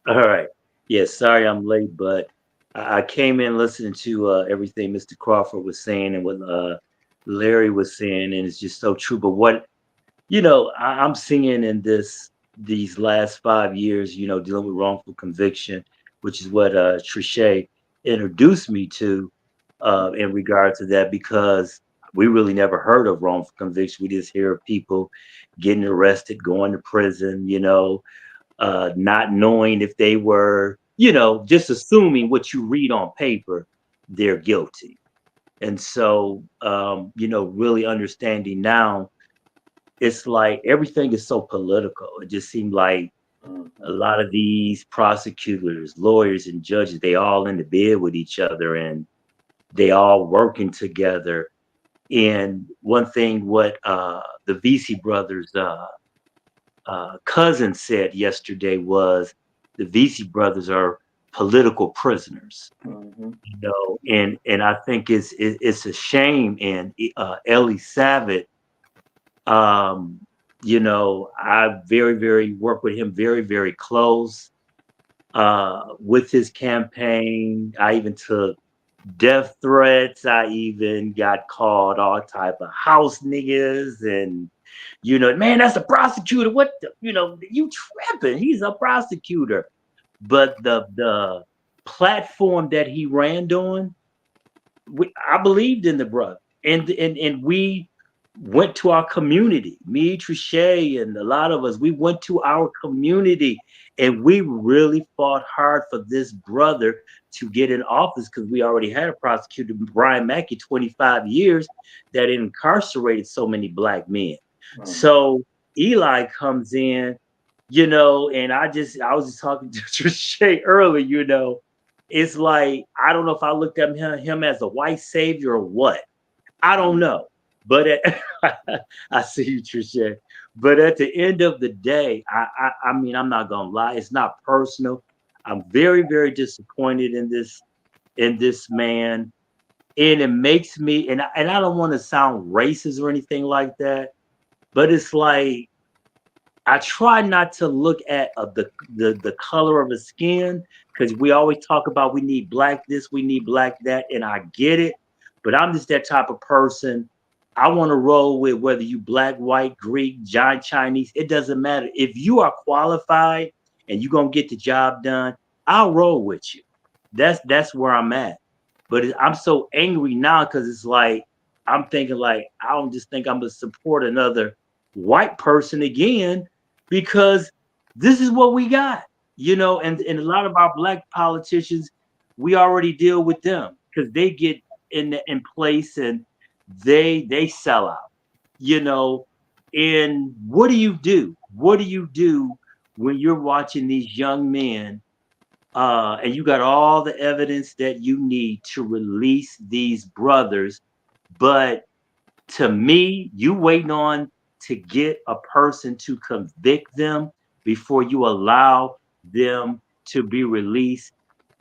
All right. Yes. Sorry, I'm late, but I came in listening to everything Mr. Crawford was saying and what Larry was saying, and it's just so true. But what I'm seeing in these last 5 years, dealing with wrongful conviction, which is what Trichet introduced me to in regard to that, because we really never heard of wrongful conviction. We just hear of people getting arrested, going to prison, not knowing if they were, just assuming what you read on paper, they're guilty. And so, really understanding now, it's like everything is so political. It just seemed like a lot of these prosecutors, lawyers, and judges, they all in the bed with each other and they all working together. And one thing what the VC brothers cousin said yesterday was the VC brothers are political prisoners. And I think it's a shame. And Ellie Savitt, I very work with him very, very close with his campaign. I even took death threats. I even got called all type of house niggas and man, that's a prosecutor. What you tripping? He's a prosecutor. But the platform that he ran on, I believed in the brother, and we went to our community. Me, Trichet, and a lot of us, we went to our community, and we really fought hard for this brother to get in office because we already had a prosecutor, Brian Mackey, 25 years, that incarcerated so many black men. So Eli comes in, and I was just talking to Trichet earlier, it's like, I don't know if I looked at him as a white savior or what. I don't know. But I see you, Trichet. But at the end of the day, I mean, I'm not gonna lie, it's not personal. I'm very, very disappointed in this man. And it makes me, and I don't want to sound racist or anything like that, but it's like I try not to look at the color of the skin, because we always talk about we need black this, we need black that, and I get it, but I'm just that type of person. I want to roll with whether you black, white, Greek, giant Chinese. It doesn't matter. If you are qualified and you're gonna get the job done, I'll roll with you. That's where I'm at. But I'm so angry now because it's like I'm thinking like I don't just think I'm gonna support another white person again because this is what we got, and a lot of our black politicians, we already deal with them because they get in place and they sell out, you know. And what do you do? What do you do when you're watching these young men and you got all the evidence that you need to release these brothers, but to me, you waiting on to get a person to convict them before you allow them to be released.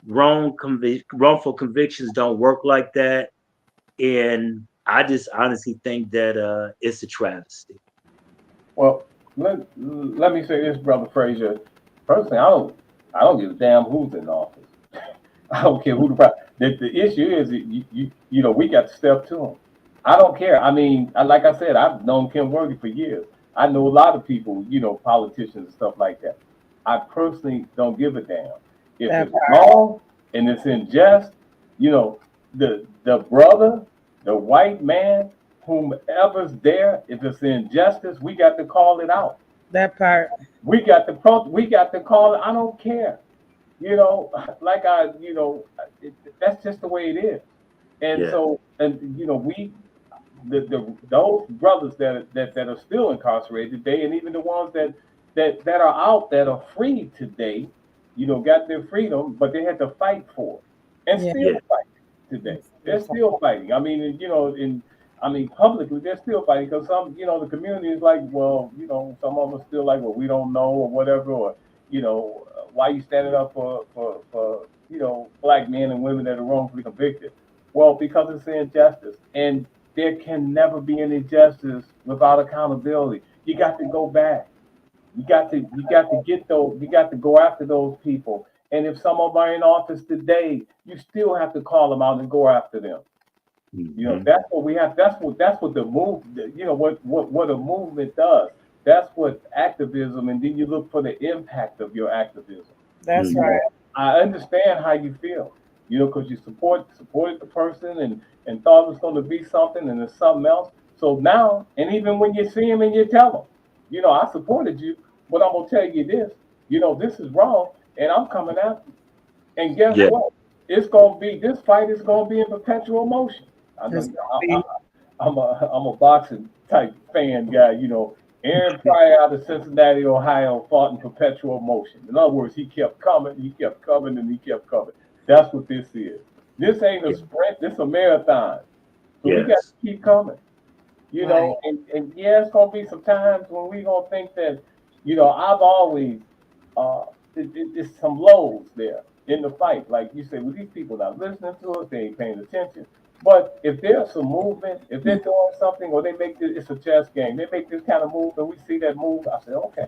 Wrongful convictions don't work like that, and I just honestly think that it's a travesty. Well, let me say this, brother Frazier. Personally, I don't give a damn who's in office. I don't care who the issue is. We got to step to them. I don't care. I mean, like I said, I've known Kim Worthy for years. I know a lot of people, politicians and stuff like that. I personally don't give a damn. If That it's part. wrong and it's in jest, the brother, the white man, whomever's there, if it's injustice, we got to call it out. That part. We got to call it. I don't care. You know, like that's just the way it is. And Yeah, so, and we those brothers that are still incarcerated today, and even the ones that are out that are free today, got their freedom, but they had to fight for it, and Yeah. still yeah, fight today. They're still fighting. I mean, publicly they're still fighting because some, the community is like, well, some of them are still like, well, we don't know or whatever, or why you standing up for black men and women that are wrongfully convicted? Well, because it's injustice, and there can never be any justice without accountability. You got to go back. You got to get those. You got to go after those people. And if some of them are in office today, you still have to call them out and go after them. mhm, That's what we have. That's what the move. What a movement does. That's what activism. And then you look for the impact of your activism. That's mhm. right. I understand how you feel, because you supported the person and thought it was going to be something, and it's something else. So now, and even when you see him and you tell him, I supported you, but I'm gonna tell you this, this is wrong, and I'm coming after you. And guess Yeah, what? This fight is gonna be in perpetual motion. I It's know gonna be. I'm a boxing type fan guy. Aaron Pryor out of Cincinnati, Ohio, fought in perpetual motion. In other words, he kept coming, and he kept coming. That's what this is. This ain't a yeah, sprint. This a marathon. So we got to yes, keep coming. Right. And yeah, it's gonna be some times when we gonna think that, I've always, uh, it's some lows there in the fight. Like you say, well, these people not listening to us, they ain't paying attention. But if there's some movement, if they're doing something, or they make this, it's a chess game. They make this kind of move, and we see that move. I said, okay,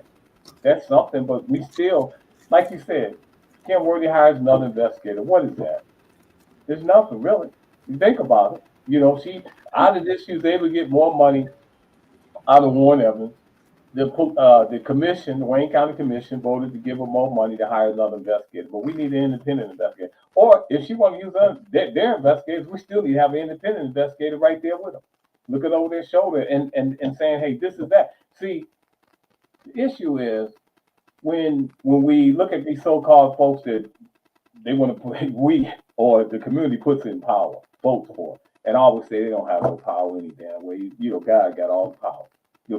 that's something. But we still, like you said, Kim Worthy hires another investigator. What is that? There's nothing really. You think about it. She out of this, she was able to get more money out of Warren Evans. The commission, the Wayne County Commission, voted to give her more money to hire another investigator. But we need an independent investigator. Or if she want to use their investigators, we still need to have an independent investigator right there with them, looking over their shoulder and saying, hey, this is that. See, the issue is when we look at these so-called folks that they want to put we or the community puts in power, votes for, and always say they don't have no power any damn way. God got all the power.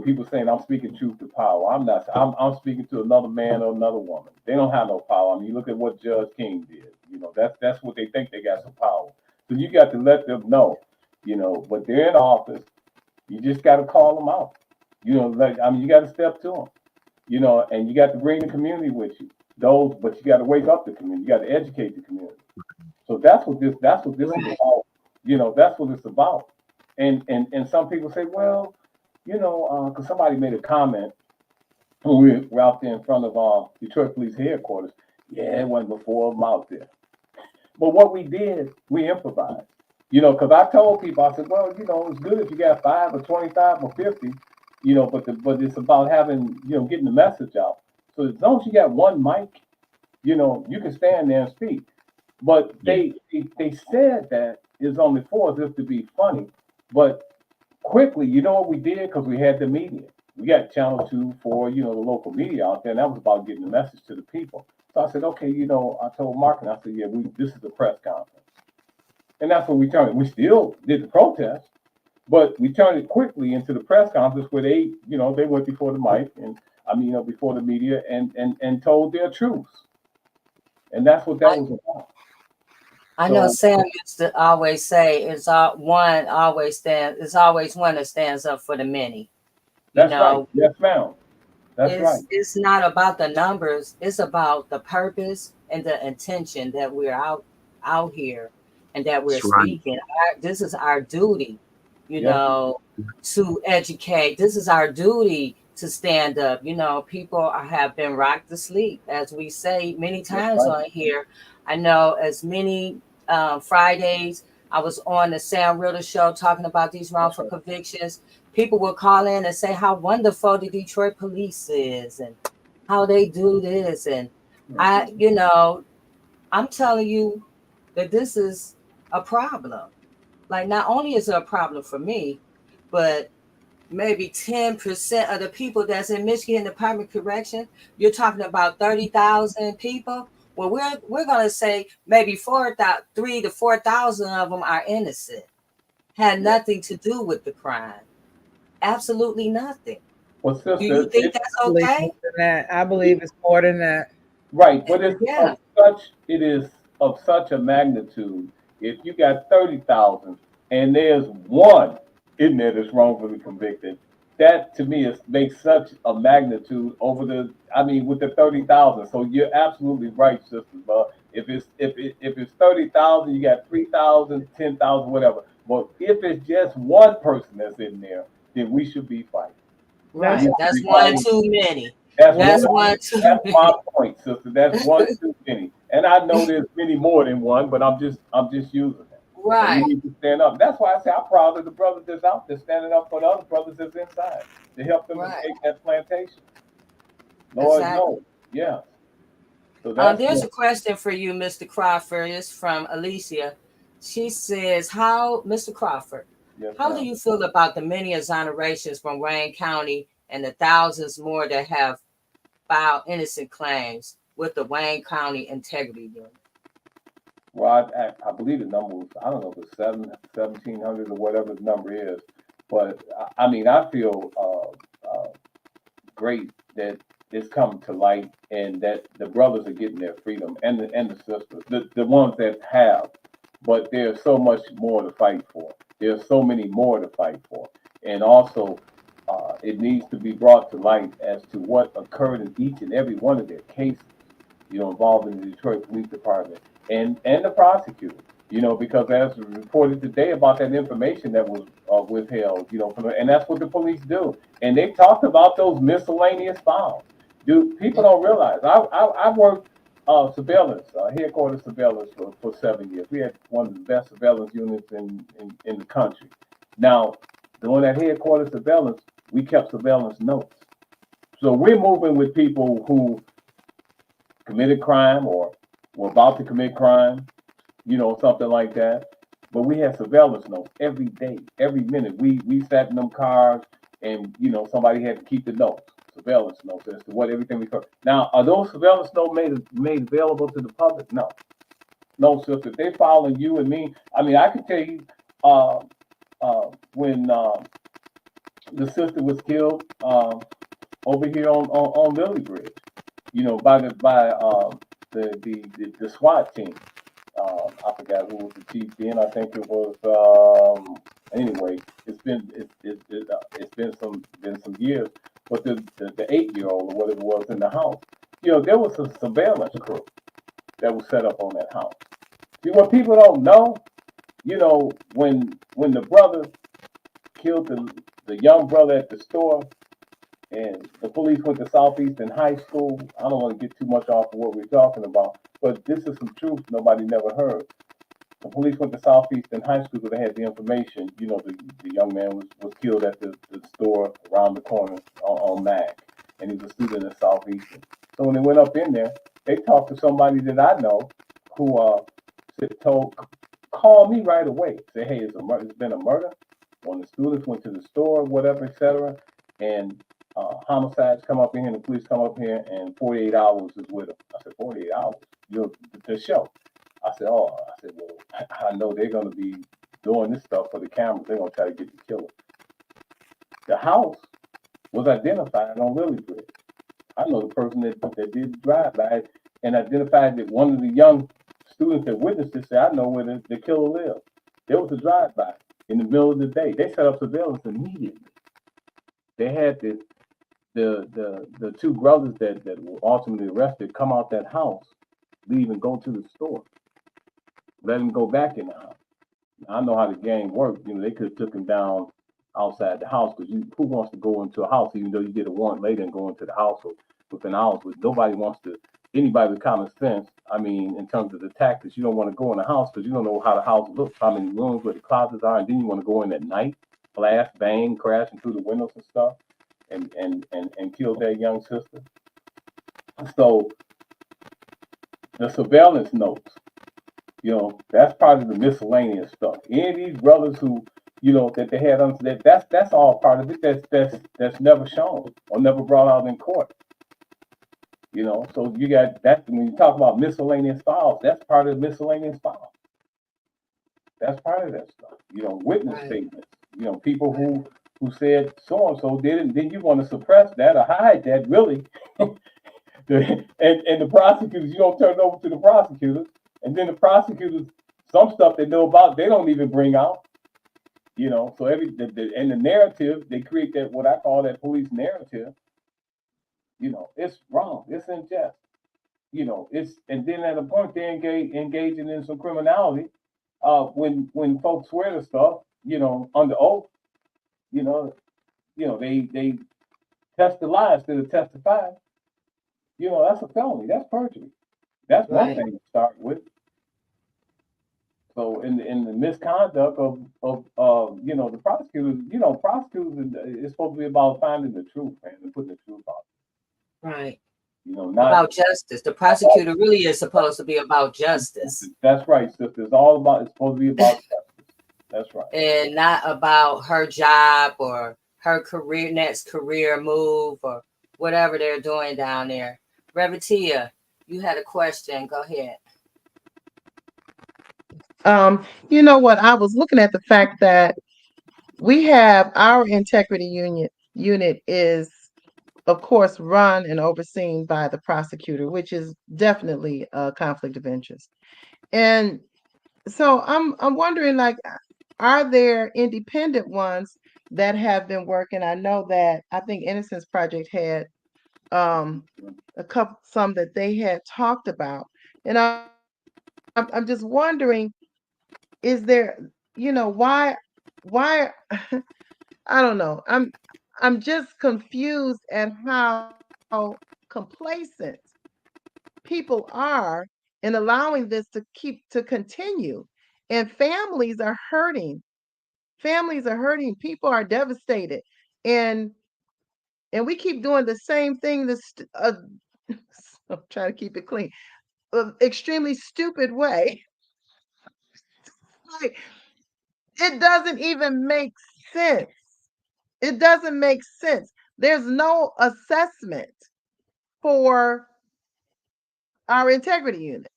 People saying I'm speaking truth to power. I'm not. I'm speaking to another man or another woman. They don't have no power. I mean, you look at what Judge King did. That's what they think they got some power. So you got to let them know. But they're in office. You just got to call them out. You got to step to them. And you got to bring the community with you. But you got to wake up the community. You got to educate the community. So that's what this is about. That's what it's about. And some people say, well, because somebody made a comment when we were out there in front of Detroit Police headquarters. Yeah, it wasn't before them out there. But what we did, we improvised. Because I told people, I said, well, it's good if you got 5 or 25 or 50, but it's about having, getting the message out. So as long as you got one mic, you can stand there and speak. But they said that it's only for us to be funny. But quickly, you know what we did? Because we had the media. We got Channel 2 for, the local media out there, and that was about getting the message to the people. So I said, okay, I told Mark, and I said, yeah, this is a press conference. And that's what we turned it. We still did the protest, but we turned it quickly into the press conference where they went before the mic and before the media and told their truths. And that's what that was about. I know Sam used to always say it's always one that stands up for the many. That's right. Yes, ma'am. That's right. It's not about the numbers. It's about the purpose and the intention that we're out here and that we're speaking. This is our duty, to educate. This is our duty to stand up. People have been rocked to sleep, as we say many times on here. I know as many Fridays I was on the Sam Riddle show talking about these wrongful convictions. People will call in and say how wonderful the Detroit police is and how they do this. And I'm telling you that this is a problem. Like, not only is it a problem for me, but maybe 10% of the people that's in Michigan Department of Correction, you're talking about 30,000 people. Well, we're going to say maybe 3,000 to 4,000 of them are innocent, had nothing to do with the crime. Absolutely nothing. Well, sister, do you think that's okay? I believe it's more than that. Right, but it is of such a magnitude. If you got 30,000 and there's one in there that's wrongfully convicted, that to me makes such a magnitude over with the 30,000. So you're absolutely right, sister. But if it's 30,000, you got 3,000, 10,000, whatever. But if it's just one person that's in there, then we should be fighting. Right, that's one too many. That's one too many. That's my point, sister. That's one too many. And I know there's many more than one, but I'm just using it. Right. So we need to stand up. That's why I say I'm proud of the brothers that's out there standing up for the other brothers that's inside to help them escape that plantation. Lord knows. Yeah. So there's a question for you, Mr. Crawford. It's from Alicia. She says, Mr. Crawford, how do you feel about the many exonerations from Wayne County and the thousands more that have filed innocent claims with the Wayne County Integrity Unit? Well, I believe the number was, I don't know if it's 1,700 or whatever the number is. But I feel great that it's come to light and that the brothers are getting their freedom and the sisters, the ones that have. But there's so much more to fight for. There's so many more to fight for. And also, it needs to be brought to light as to what occurred in each and every one of their cases, involving the Detroit Police Department and the prosecutor, because as reported today about that information that was withheld, and that's what the police do. And they talked about those miscellaneous files. People don't realize. I worked surveillance, headquarters surveillance for 7 years. We had one of the best surveillance units in the country. Now, during that headquarters surveillance, we kept surveillance notes. So we're moving with people who committed crime or were about to commit crime, something like that. But we had surveillance notes every day, every minute. We sat in them cars and, somebody had to keep the notes, surveillance notes as to what everything we could. Now, are those surveillance notes made available to the public? No. No, sister. If they're following you and me, I can tell you when the sister was killed over here on Lily Bridge, by the SWAT team. I forgot who was the chief then. I think it was anyway. It's been some years. But the 8-year-old or whatever was in the house, there was a surveillance crew that was set up on that house. See, what people don't know, when the brother killed the young brother at the store, and the police went to Southeastern High School. I don't want to get too much off of what we're talking about, but this is some truth nobody never heard. The police went to Southeastern High School because they had the information. The young man was killed at the store around the corner on Mac, and he was a student at Southeastern. So when they went up in there, they talked to somebody that I know who called me right away. Say, hey, it's been a murder. One of the students went to the store, whatever, etc. And homicides come up in here, and the police come up here, and 48 hours is with them. I said, 48 hours? The show. I said, well, I know they're going to be doing this stuff for the cameras. They're going to try to get the killer. The house was identified on Lily Bridge. I know the person that did the drive-by and identified that one of the young students that witnessed it said, I know where the killer lived. There was a drive-by in the middle of the day. They set up surveillance immediately. They had the two brothers that were ultimately arrested come out that house, leave and go to the store. Let him go back in the house. I know how the gang worked. They could have took him down outside the house, because who wants to go into a house, even though you get a warrant later, and go into the house within hours? But nobody wants to. Anybody with common sense, in terms of the tactics, you don't want to go in a house because you don't know how the house looks, how many rooms, where the closets are, and then you want to go in at night, blast, bang, crashing through the windows and stuff, and kill that young sister. So the surveillance notes, that's part of the miscellaneous stuff. Any of these brothers who, that they had that's all part of it. That's never shown or never brought out in court. So you got that. When you talk about miscellaneous files, that's part of the miscellaneous file. That's part of that stuff. Witness statements. People who said so and so did it, and then you want to suppress that or hide that, really. and the prosecutors, you don't turn it over to the prosecutors, and then the prosecutors, some stuff they know about, they don't even bring out. So and the narrative, they create that, what I call that police narrative. It's wrong. It's unjust. And then at a point they engaging in some criminality. When folks swear to stuff, under oath, they test the lie instead of testify. That's a felony. That's perjury. That's one thing to start with. So in the misconduct of the prosecutors, prosecutors is supposed to be about finding the truth, man, and putting the truth out. Right. Not about justice. The prosecutor really is supposed to be about justice. That's right, sister. It's supposed to be about justice. That's right. And not about her job or her next career move or whatever they're doing down there. Revatia, you had a question. Go ahead. You know what? I was looking at the fact that we have our integrity unit is, of course, run and overseen by the prosecutor, which is definitely a conflict of interest. And so I'm wondering, like, are there independent ones that have been working? I know that I think Innocence Project had some that they had talked about, and I'm just wondering, is there, why I don't know. I'm just confused at how complacent people are in allowing this to continue. And families are hurting. People are devastated. And we keep doing the same thing, I'm trying to keep it clean, extremely stupid way. Like, it doesn't even make sense. It doesn't make sense. There's no assessment for our integrity unit.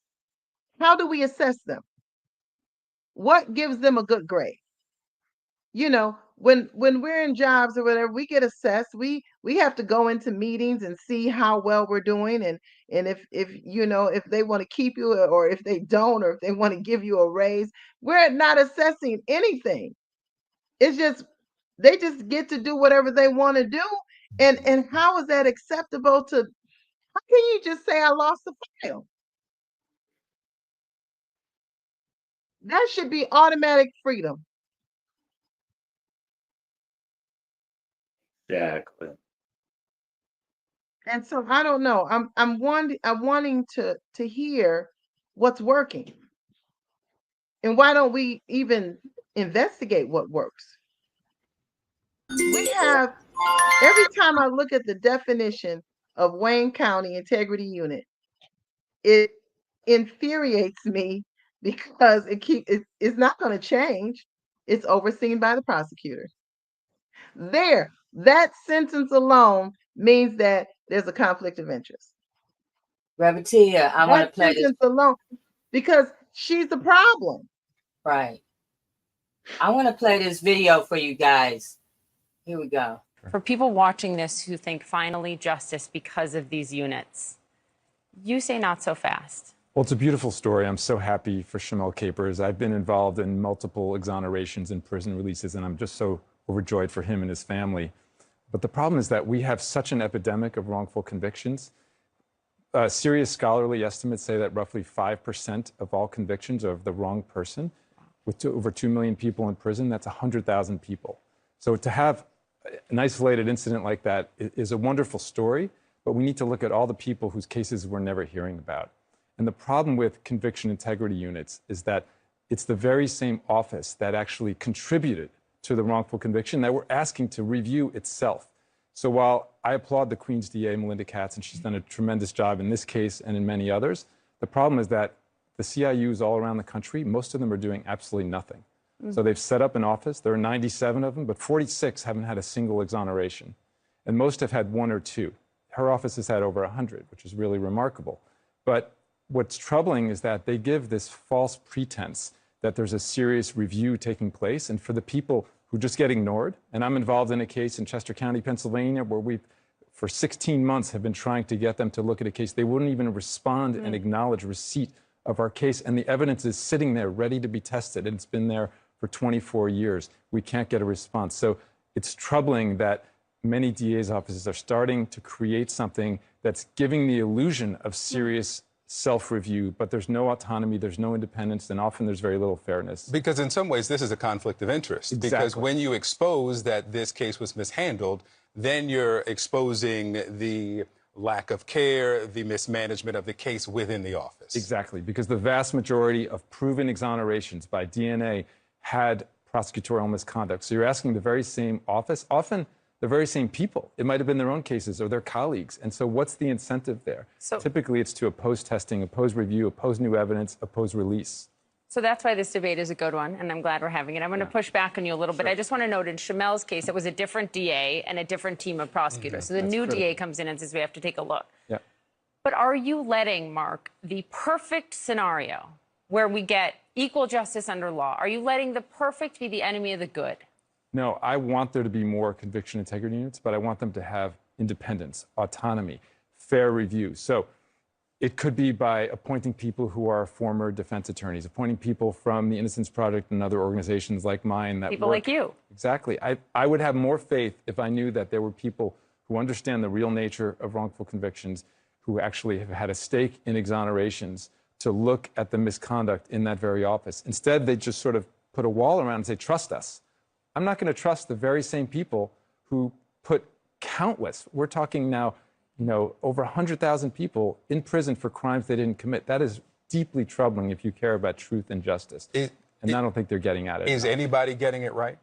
How do we assess them? What gives them a good grade? When we're in jobs or whatever, we get assessed. We have to go into meetings and see how well we're doing, and if they want to keep you, or if they don't, or if they want to give you a raise. We're not assessing anything. It's just they just get to do whatever they want to do. And how is that acceptable to? How can you just say I lost the file? That should be automatic freedom. Exactly. And so I don't know. I'm wanting to hear what's working. And why don't we even investigate what works? We have, every time I look at the definition of Wayne County Integrity Unit, it infuriates me because it's not going to change. It's overseen by the prosecutor. There, that sentence alone means that there's a conflict of interest. Reverend Tia, I want to That play this. sentence alone, because she's the problem. Right. I want to play this video for you guys. Here we go. For people watching this who think finally justice because of these units, you say not so fast. Well, it's a beautiful story. I'm so happy for Shamel Capers. I've been involved in multiple exonerations and prison releases, and I'm just so overjoyed for him and his family. But the problem is that we have such an epidemic of wrongful convictions. Serious scholarly estimates say that roughly 5% of all convictions are of the wrong person. With over 2 million people in prison, that's 100,000 people. So to have an isolated incident like that is a wonderful story, but we need to look at all the people whose cases we're never hearing about. And the problem with conviction integrity units is that it's the very same office that actually contributed to the wrongful conviction that we're asking to review itself. So while I applaud the Queen's DA, Melinda Katz, and she's done a tremendous job in this case and in many others, the problem is that the CIUs all around the country, most of them are doing absolutely nothing. So they've set up an office. There are 97 of them, but 46 haven't had a single exoneration. And most have had one or two. Her office has had over 100, which is really remarkable. But what's troubling is that they give this false pretense that there's a serious review taking place. And for the people who just get ignored, and I'm involved in a case in Chester County, Pennsylvania, where we, for 16 months, have been trying to get them to look at a case. They wouldn't even respond and acknowledge receipt of our case. And the evidence is sitting there ready to be tested. And it's been there for 24 years. We can't get a response. So it's troubling that many DA's offices are starting to create something that's giving the illusion of serious self-review, but there's no autonomy, there's no independence, and often there's very little fairness. Because in some ways, this is a conflict of interest. Exactly. Because when you expose that this case was mishandled, then you're exposing the lack of care, the mismanagement of the case within the office. Exactly, because the vast majority of proven exonerations by DNA had prosecutorial misconduct. So you're asking the very same office, often the very same people. It might have been their own cases or their colleagues. And so what's the incentive there? So typically it's to oppose testing, oppose review, oppose new evidence, oppose release. So that's why this debate is a good one, and I'm glad we're having it. I'm going to push back on you a little bit. I just want to note in Shamel's case, it was a different DA and a different team of prosecutors. So the That's new critical. DA comes in and says we have to take a look. Yeah. But are you letting, Mark, the perfect scenario where we get equal justice under law, are you letting the perfect be the enemy of the good? No, I want there to be more conviction integrity units, but I want them to have independence, autonomy, fair review. So it could be by appointing people who are former defense attorneys, appointing people from the Innocence Project and other organizations like mine. People like you. Exactly. I would have more faith if I knew that there were people who understand the real nature of wrongful convictions, who actually have had a stake in exonerations, to look at the misconduct in that very office. Instead, they just sort of put a wall around and say, trust us. I'm not going to trust the very same people who put countless, we're talking now, over 100,000 people in prison for crimes they didn't commit. That is deeply troubling if you care about truth and justice. And I don't think they're getting at it. Is anybody getting it right?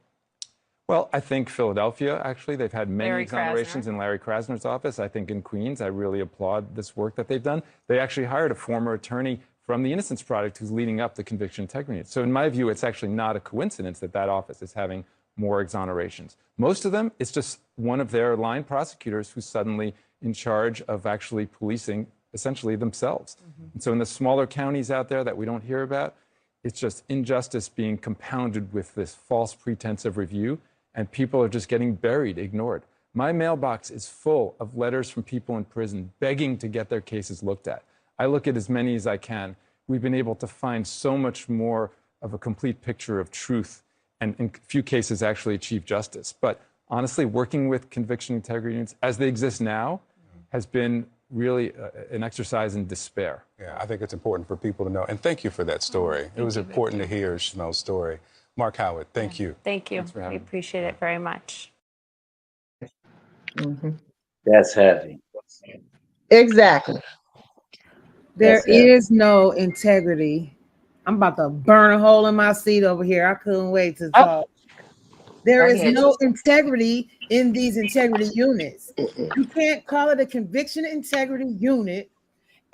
Well, I think Philadelphia, actually, they've had many Larry exonerations Krasner. in Larry Krasner's office. I think in Queens, I really applaud this work that they've done. They actually hired a former attorney from the Innocence Project who's leading up the conviction integrity. So in my view, it's actually not a coincidence that that office is having more exonerations. Most of them, it's just one of their line prosecutors who's suddenly in charge of actually policing essentially themselves. And so in the smaller counties out there that we don't hear about, it's just injustice being compounded with this false pretense of review, and people are just getting buried, ignored. My mailbox is full of letters from people in prison begging to get their cases looked at. I look at as many as I can. We've been able to find so much more of a complete picture of truth, and in a few cases actually achieve justice. But honestly, working with conviction integrity units as they exist now has been really an exercise in despair. Yeah, I think it's important for people to know. And thank you for that story. It was important to hear Shmel's story. Mark Howard, thank you. Thank you. Thanks for We having me. appreciate it very much. That's heavy. Exactly. There That's heavy. is no integrity. I'm about to burn a hole in my seat over here. I couldn't wait to Oh, talk. There Go is ahead. no integrity in these integrity units. You can't call it a conviction integrity unit.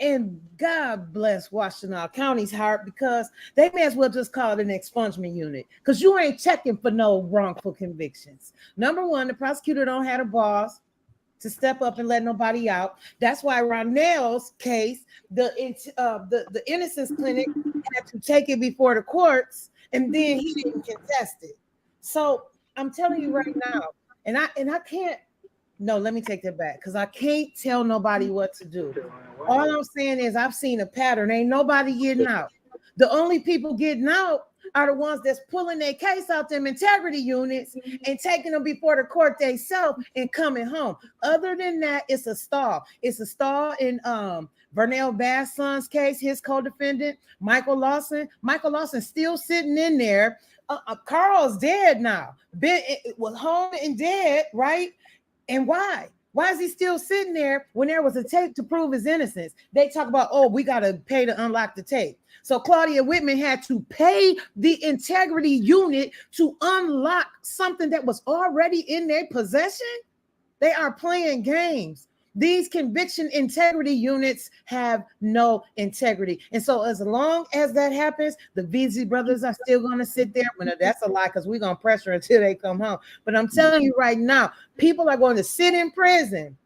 And God bless Washington County's heart, because they may as well just call it an expungement unit, because you ain't checking for no wrongful convictions. Number one, the prosecutor don't have a boss to step up and let nobody out. That's why Ronell's case, the Innocence Clinic had to take it before the courts, and then he didn't contest it. So I'm telling you right now, and I can't. No, let me take that back, because I can't tell nobody what to do. All I'm saying is I've seen a pattern. Ain't nobody getting out. The only people getting out are the ones that's pulling their case out them integrity units and taking them before the court themselves and coming home. Other than that, it's a stall. It's a stall in Vernell Bass' son's case, his co-defendant, Michael Lawson. Michael Lawson still sitting in there. Carl's dead now. Ben was home and dead, right? And why? Why is he still sitting there when there was a tape to prove his innocence? They talk about, oh, we got to pay to unlock the tape. So Claudia Whitman had to pay the integrity unit to unlock something that was already in their possession. They are playing games. These conviction integrity units have no integrity. And so as long as that happens, the VZ brothers are still going to sit there. Well, that's a lie, because we're going to pressure until they come home. But I'm telling you right now, people are going to sit in prison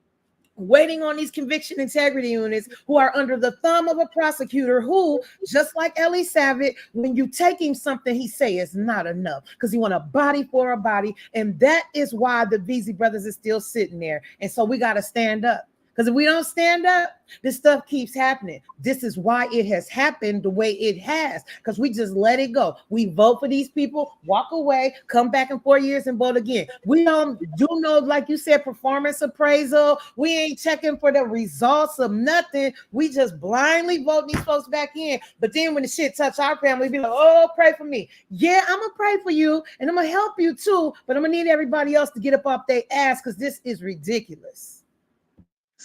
waiting on these conviction integrity units who are under the thumb of a prosecutor who, just like Ellie Savage, when you take him something, he say it's not enough because he want a body for a body. And that is why the VZ brothers is still sitting there. And so we got to stand up. Because if we don't stand up, this stuff keeps happening. This is why it has happened the way it has, because we just let it go. We vote for these people, walk away, come back in 4 years and vote again. We don't do no, like you said, performance appraisal. We ain't checking for the results of nothing. We just blindly vote these folks back in. But then when the shit touch our family, we be like, oh, pray for me. Yeah, I'm going to pray for you, and I'm going to help you too, but I'm going to need everybody else to get up off their ass, because this is ridiculous.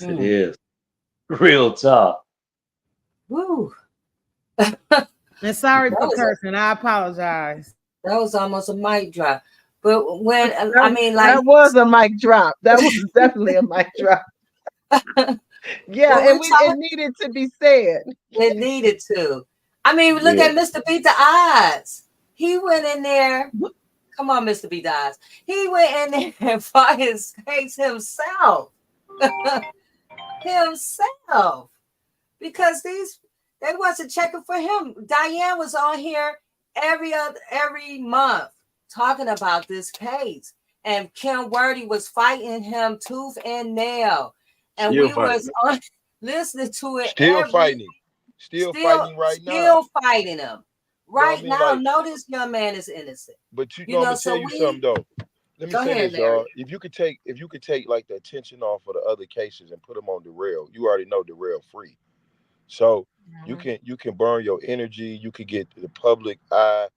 It is. Real talk. Woo. And sorry for cursing. I apologize. That was almost a mic drop. But when I mean, like, that was a mic drop. That was definitely a mic drop. Yeah, and it needed to be said. It needed to. I mean, look at Mr. Beat the Odds. He went in there. Come on, Mr. Beat the Odds. He went in there for his case himself. Himself. Because they wasn't checking for him. Diane was on here every month talking about this case. And Kim Worthy was fighting him tooth and nail. And we was on listening to it. Still fighting right now. Still fighting him. Right you know what I mean? now, no, this young man is innocent. But you know, I'm gonna tell you something though. Let me say this, y'all. If you could take like the attention off of the other cases and put them on Darrell, you already know Darrell free. So you can burn your energy. You can get the public eye,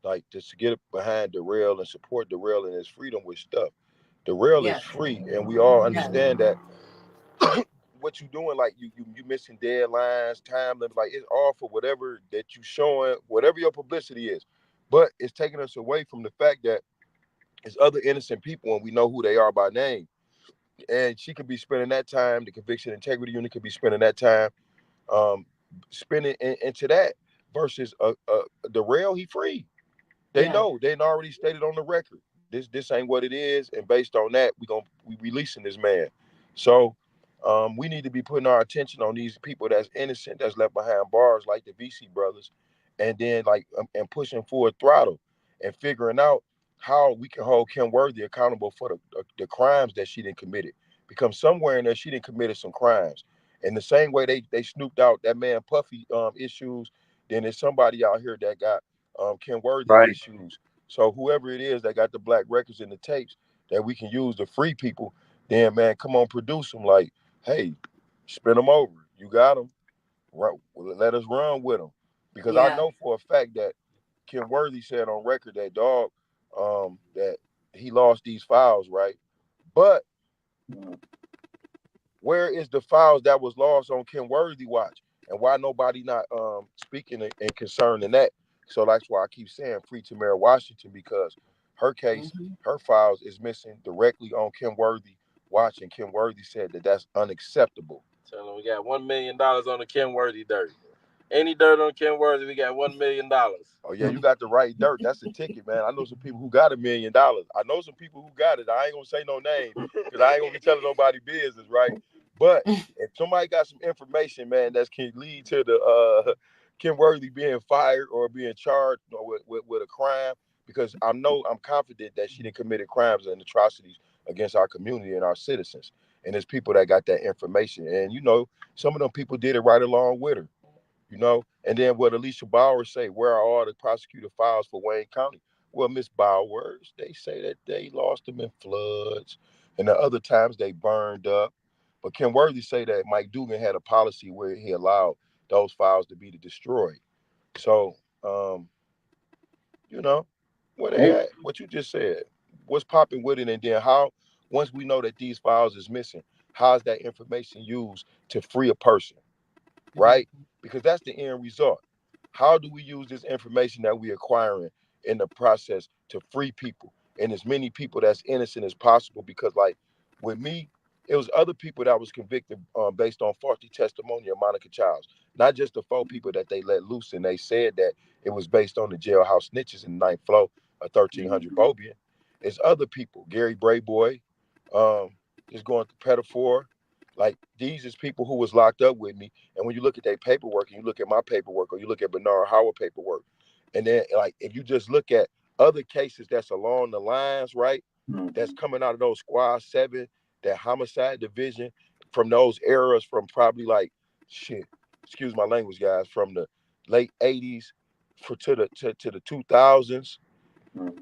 like just to get behind Darrell and support Darrell and his freedom with stuff. Darrell is free, and we all understand that. What you doing, like you missing deadlines, time limits, like it's all for whatever that you showing, whatever your publicity is. But it's taking us away from the fact that it's other innocent people and we know who they are by name. And she could be spending that time, the conviction integrity unit could be spending that time spending into that versus the rail, he free. They know, they already stated on the record. This ain't what it is, and based on that, we releasing this man. So we need to be putting our attention on these people that's innocent, that's left behind bars, like the VC brothers, and then and pushing full throttle and figuring out how we can hold Kim Worthy accountable for the crimes that she didn't committed. Because somewhere in there she didn't committed some crimes. In the same way they snooped out that man Puffy issues, then there's somebody out here that got Kim Worthy issues. So whoever it is that got the black records and the tapes that we can use to free people, then man, come on, produce them. Like, hey, spin them over. You got them. Right, let us run with them, because I Yeah. know for a fact that Kim Worthy said on record that that he lost these files, right? But where is the files that was lost on Kim Worthy watch, and why nobody not speaking and concerned in that? So that's why I keep saying free Tamara Washington, because her case, her files is missing directly on Kim Worthy watch, and Kim Worthy said that that's unacceptable. Tell them we got $1 million on the Ken Worthy dirt. Any dirt on Ken Worthy, we got $1 million. Oh yeah, you got the right dirt. That's the ticket, man. I know some people who got $1 million. I know some people who got it. I ain't gonna say no name because I ain't gonna be telling nobody business, right? But if somebody got some information, man, that can lead to the Kim Worthy being fired or being charged with a crime, because I'm confident that she didn't committed crimes and atrocities against our community and our citizens. And there's people that got that information, and some of them people did it right along with her. And then what Alicia Bowers say, where are all the prosecutor files for Wayne County? Well, Miss Bowers, they say that they lost them in floods, and the other times they burned up. But Ken Worthy say that Mike Dugan had a policy where he allowed those files to be destroyed. So, where they at? What you just said, what's popping with it, and then how, once we know that these files is missing, how is that information used to free a person? Right? Because that's the end result. How do we use this information that we're acquiring in the process to free people and as many people that's innocent as possible? Because, like, with me, it was other people that was convicted based on faulty testimony of Monica Childs, not just the 4 people that they let loose, and they said that it was based on the jailhouse snitches in the 9th floor of 1300 Bobian. It's other people, Gary Brayboy, is going through pedophile. Like, these is people who was locked up with me. And when you look at their paperwork and you look at my paperwork, or you look at Bernard Howard paperwork, and then, like, if you just look at other cases that's along the lines, right, that's coming out of those Squad 7, that homicide division, from those eras, from probably like, excuse my language, guys, from the late 80s to the 2000s.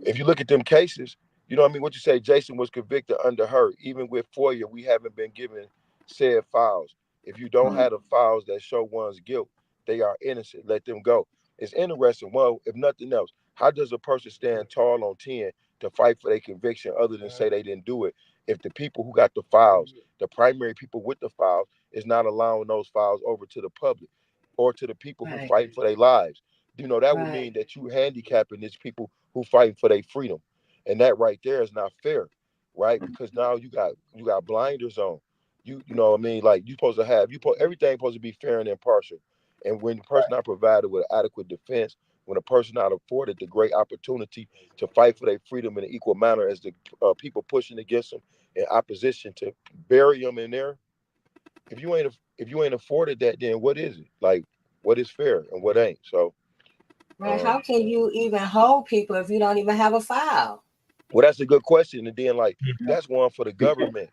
If you look at them cases, you know what I mean? What you say, Jason was convicted under her. Even with FOIA, we haven't been given said files. If you don't have the files that show one's guilt, they are innocent. Let them go. It's interesting. Well, if nothing else, how does a person stand tall on 10 to fight for their conviction other than say they didn't do it, if the people who got the files, the primary people with the files, is not allowing those files over to the public or to the people who fight for their lives? That would mean that you handicapping these people who fighting for their freedom. And that right there is not fair, right? Because now you got blinders on. You know what I mean? Like, everything supposed to be fair and impartial. And when the person not provided with adequate defense, when a person not afforded the great opportunity to fight for their freedom in an equal manner as the people pushing against them in opposition to bury them in there, if you ain't afforded that, then what is it? Like, what is fair and what ain't? So, Right. How can you even hold people if you don't even have a file? well, that's a good question. And then, like, that's one for the government.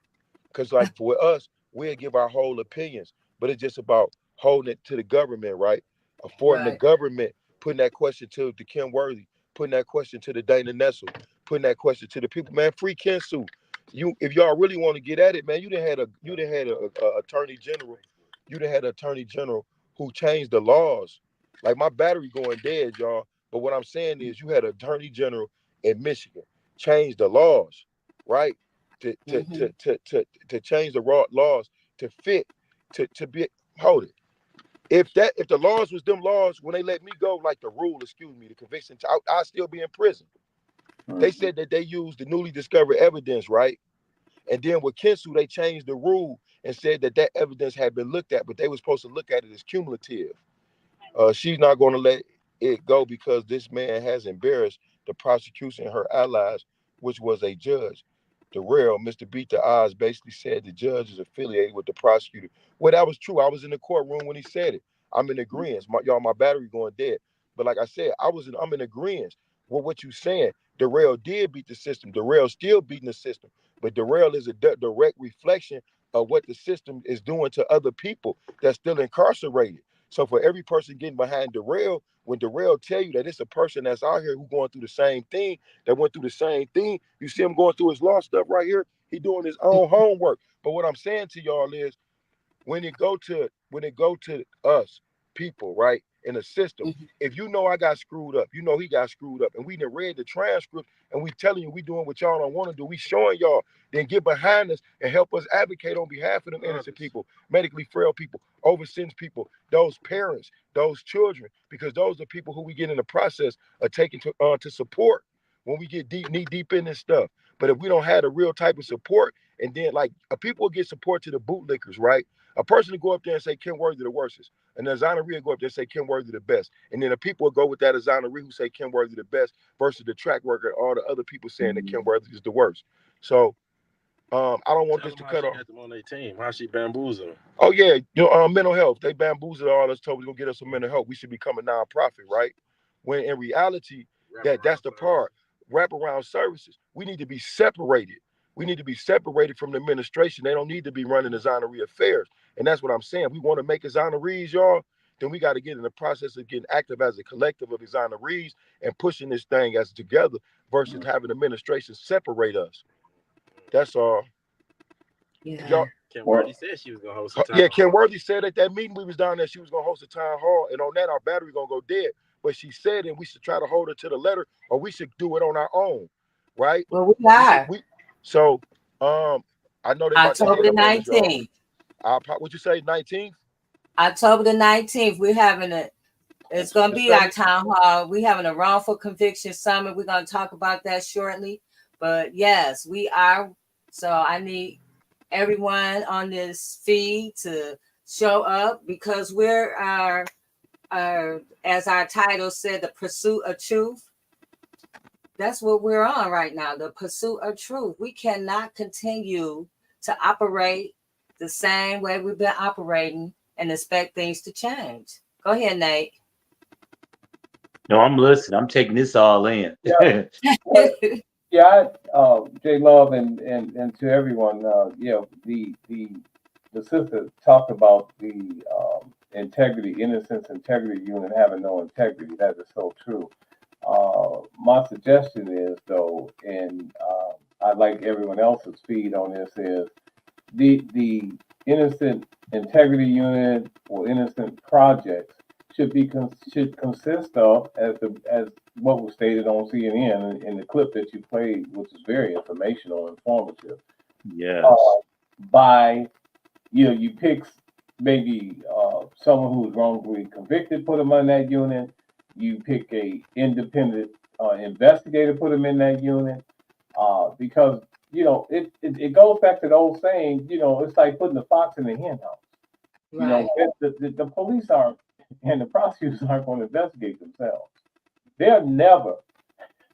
Because, like, for us, we'll give our whole opinions, but it's just about holding it to the government, right? Affording the government, putting that question to the Kim Worthy, putting that question to the Dana Nessel, putting that question to the people. Man, free Kensu. If y'all really want to get at it, man, you done had a attorney general, who changed the laws. Like, my battery going dead, y'all. But what I'm saying is, you had an attorney general in Michigan change the laws, right? To change the laws to fit to be hold it. If the laws was them laws when they let me go, like the rule, the conviction, I'd still be in prison. They said that they used the newly discovered evidence, right? And then with Kensu, they changed the rule and said that evidence had been looked at, but they were supposed to look at it as cumulative. She's not going to let it go because this man has embarrassed the prosecution and her allies, which was a judge. The real Mr. Beat the Odds basically said the judge is affiliated with the prosecutor. Well, that was true. I was in the courtroom when he said it. I'm in agreement. My battery going dead. But like I said, I'm in agreement with what you saying. Darrell did beat the system. Darrell still beating the system. But Darrell is a direct reflection of what the system is doing to other people that's still incarcerated. So for every person getting behind Darrell, when Darrell tell you that it's a person that's out here who going through the same thing, that went through the same thing, you see him going through his law stuff right here. He doing his own homework. But what I'm saying to y'all is, when it go to us people, right, in the system, Mhm. if you know I got screwed up, you know he got screwed up, and we done read the transcript, and we telling you we doing what y'all don't want to do, we showing y'all, then get behind us and help us advocate on behalf of them innocent people, medically frail people, oversentenced people, those parents, those children, because those are people who we get in the process of taking to support when we get knee deep in this stuff. But if we don't have the real type of support, and then like people get support to the bootlickers, right? A person to go up there and say Ken Worthy the worstest, and the Exoneree go up there and say Ken Worthy the best, and then the people will go with that Exoneree who say Ken Worthy the best versus the track worker, all the other people saying that Ken Worthy is the worst. So I don't want Tell this them to how cut she off. got them on their team. How she bamboozled them. Oh yeah, mental health. They bamboozled all us, told we gonna get us some mental health. We should become a nonprofit, right? When in reality, that's the part. Wraparound services. We need to be separated. We need to be separated from the administration. They don't need to be running exoneree affairs. And that's what I'm saying. We want to make exonerees, y'all. Then we got to get in the process of getting active as a collective of exonerees and pushing this thing as together versus having administration separate us. That's all. If Yeah. y'all, Ken Well, Worthy said she was gonna host a town yeah, Ken hall. Worthy said at that meeting we was down there, she was gonna host a town hall, and on that our battery gonna go dead. But she said, and we should try to hold her to the letter, or we should do it on our own, right? Well, we We should are so I know they about to October hang the up on us, y'all. 19th. What you say, 19th? October the 19th, we're having a. It's going to The be our summit? town hall. We're having a wrongful conviction summit. We're going to talk about that shortly. But yes, we are. So I need everyone on this feed to show up because we're as our title said, the pursuit of truth. That's what we're on right now, the pursuit of truth. We cannot continue to operate the same way we've been operating and expect things to change. Go ahead, Nate. No, I'm listening. I'm taking this all in. yeah, well, yeah, J Love and to everyone, the sister talked about the integrity, innocence, integrity unit having no integrity. That is so true. My suggestion is though, and I'd like everyone else's feed on this is the innocent integrity unit or innocent projects should consist of as what was stated on CNN in the clip that you played, which is very informational and informative. Yes. By you pick maybe someone who was wrongfully convicted, put them on that unit. You pick a independent investigator, put them in that unit, because it goes back to the old saying. It's like putting the fox in the hen house. Right. The police aren't and the prosecutors aren't going to investigate themselves. They're never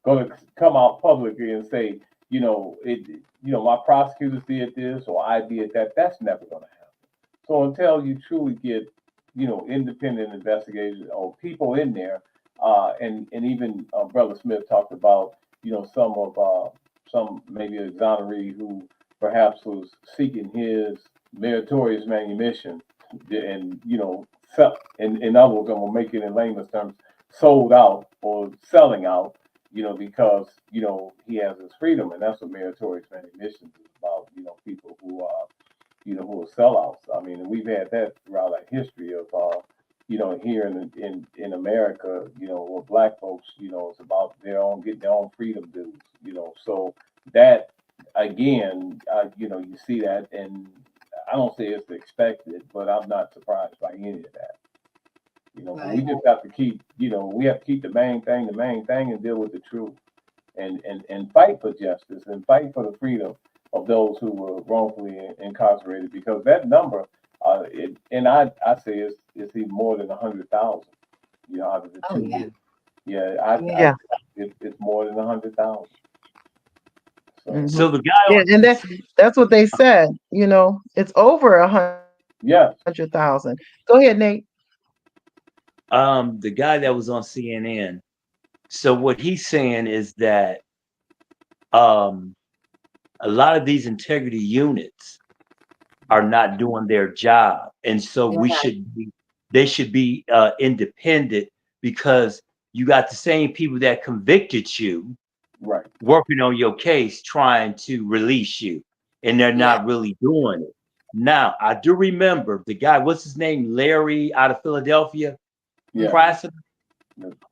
going to come out publicly and say, my prosecutors did this or I did that. That's never going to happen. So until you truly get, independent investigators or people in there, and even Brother Smith talked about, some maybe exoneree who perhaps was seeking his meritorious manumission, and in other words, I'm gonna make it in layman's terms, sold out or selling out, because he has his freedom, and that's what meritorious manumission is about. People who are who are sellouts. I mean, we've had that throughout our history of here in America, with black folks, it's about getting their own freedom dues, so that again, you see that, and I don't say it's expected, but I'm not surprised by any of that. But we Right. just have to keep, we have to keep the main thing, and deal with the truth, and fight for justice and fight for the freedom of those who were wrongfully incarcerated, because that number, and I say it's even more than 100,000, out of the Oh, 2 yeah. years. Yeah, Yeah. it's more than 100,000. So Mhm. So the guy Yeah, on and that's what they said. It's over 100,000. yes, Go ahead, Nate. the guy that was on CNN. So what he's saying is that um a lot of these integrity units are not doing their job, and so Yeah. they should be independent, because you got the same people that convicted you right. working on your case trying to release you, and they're Yeah. not really doing it. Now, I do remember the guy, what's his name? Larry out of Philadelphia. Yeah. Price.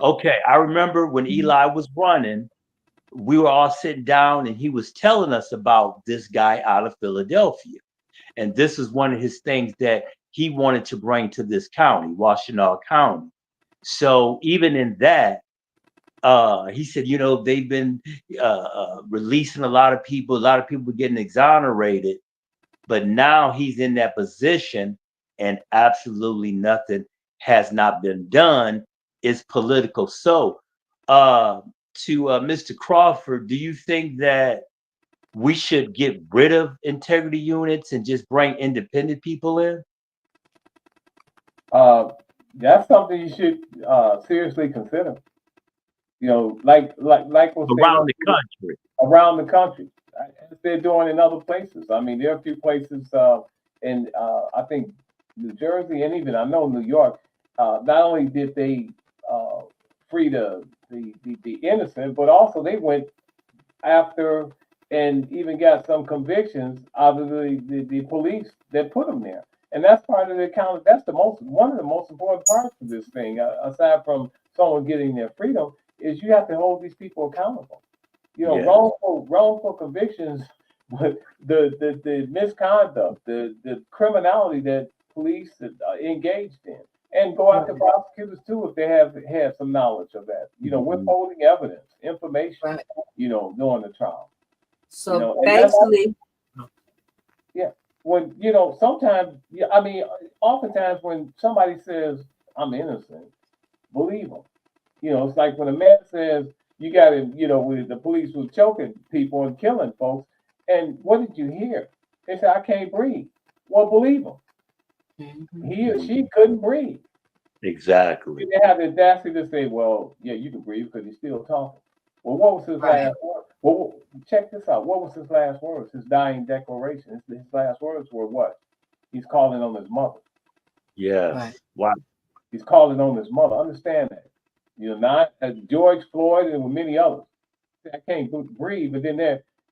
Okay, I remember when Eli was running, we were all sitting down and he was telling us about this guy out of Philadelphia. And this is one of his things that he wanted to bring to this county, Washtenaw County. So even in that, he said, you know, they've been releasing a lot of people getting exonerated, but now he's in that position and absolutely nothing has not been done. It's political. So to Mr. Crawford, do you think that we should get rid of integrity units and just bring independent people in? That's something you should seriously consider. You know, like we'll say Around the country. Around the country, as they're doing in other places. I mean, there are a few places in I think New Jersey and even I know New York. Not only did they free the innocent, but also they went after and even got some convictions out of the police that put them there. And that's part of the account. That's one of the most important parts of this thing, aside from someone getting their freedom, is you have to hold these people accountable. You know, Yes. wrongful convictions, but the misconduct, the criminality that police engaged in, and go after prosecutors too if they have some knowledge of that. You know, withholding evidence, information. Right. You know, during the trial. So You know, and that's- basically, when sometimes, I mean, oftentimes when somebody says I'm innocent, believe them. You know, it's like when a man says you got to, when the police was choking people and killing folks, and what did you hear? They said I can't breathe. Well, believe him. He or she couldn't breathe. Exactly. They have the audacity to say, well, yeah, you can breathe because he's still talking. Well, what was his last word? Well, check this out. What was his last words? His dying declaration. His last words were what? He's calling on his mother. Yes. Right. Wow. He's calling on his mother. Understand that. You know, not George Floyd and with many others. I can't breathe, but then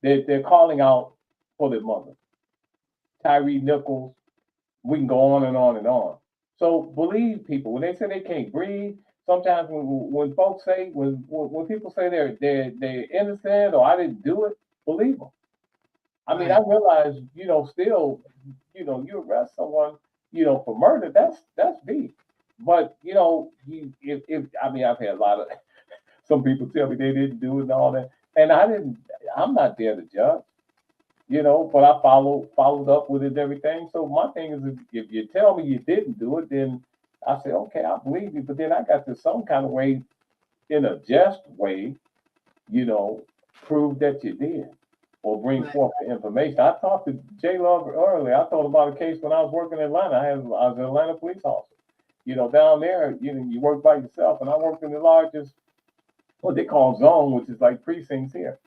they're calling out for their mother. Tyree Nichols. We can go on and on and on. So believe people when they say they can't breathe. Sometimes when folks say when people say they're innocent or I didn't do it, believe them. I mean, I realize still you arrest someone for murder, that's deep. But if I mean I've had a lot of some people tell me they didn't do it and all that, and I'm not there to judge. But I followed up with it and everything. So my thing is, if you tell me you didn't do it, then I say, okay, I believe you. But then I got to some kind of way, in a just way, prove that you did or bring forth the information. I talked to J. Love earlier. I told about a case when I was working in Atlanta. I was an Atlanta police officer. Down there, you work by yourself, and I worked in the largest, what they call zone, which is like precincts here.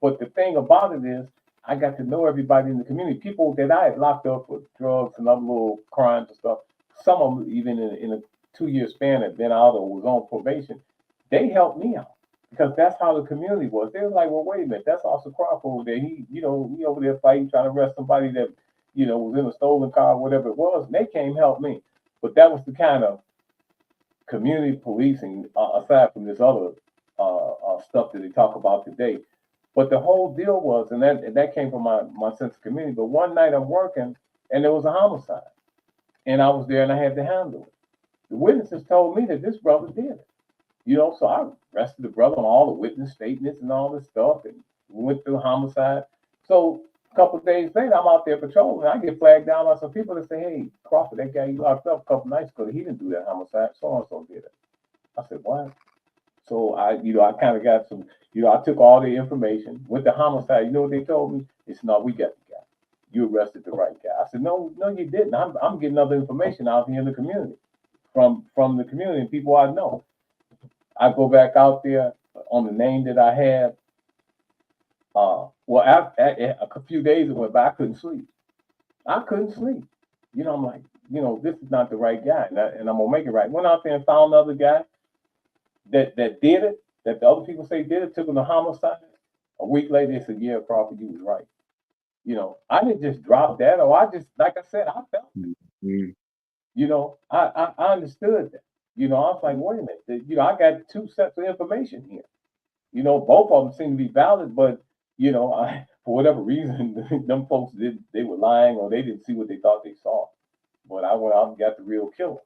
But the thing about it is, I got to know everybody in the community. People that I had locked up for drugs and other little crimes and stuff. Some of them, even in a 2-year span, had been out or was on probation. They helped me out because that's how the community was. They were like, "Well, wait a minute, that's Officer Crawford there. He over there fighting, trying to arrest somebody that was in a stolen car, whatever it was." And they came help me. But that was the kind of community policing, aside from this other stuff that they talk about today. But the whole deal was, and that came from my sense of community. But one night I'm working, and there was a homicide, and I was there, and I had to handle it. The witnesses told me that this brother did it. So I arrested the brother on all the witness statements and all this stuff, and we went through homicide. So a couple of days later, I'm out there patrolling, and I get flagged down by some people that say, "Hey, Crawford, that guy you locked up a couple nights ago, he didn't do that homicide. So and so did it." I said, "What?" So I kind of got some, I took all the information, went to homicide. You know what they told me? They said, "No, we got the guy. You arrested the right guy." I said, "No, you didn't. I'm getting other information out here in the community, from the community and people I know." I go back out there on the name that I had. A few days went by, I couldn't sleep. I'm like, this is not the right guy, and I'm gonna make it right. Went out there and found another guy that did it, that the other people say did it, took him to homicide. A week later, they said, "Yeah, Crawford, you was right. You know, I didn't just drop that, or I just, like I said, I felt it. Mhm. You know, I understood that. You know, I was like, wait a minute, you know, I got two sets of information here. You know, both of them seem to be valid, but you know, for whatever reason, them folks they were lying or they didn't see what they thought they saw. But I went out and got the real killer.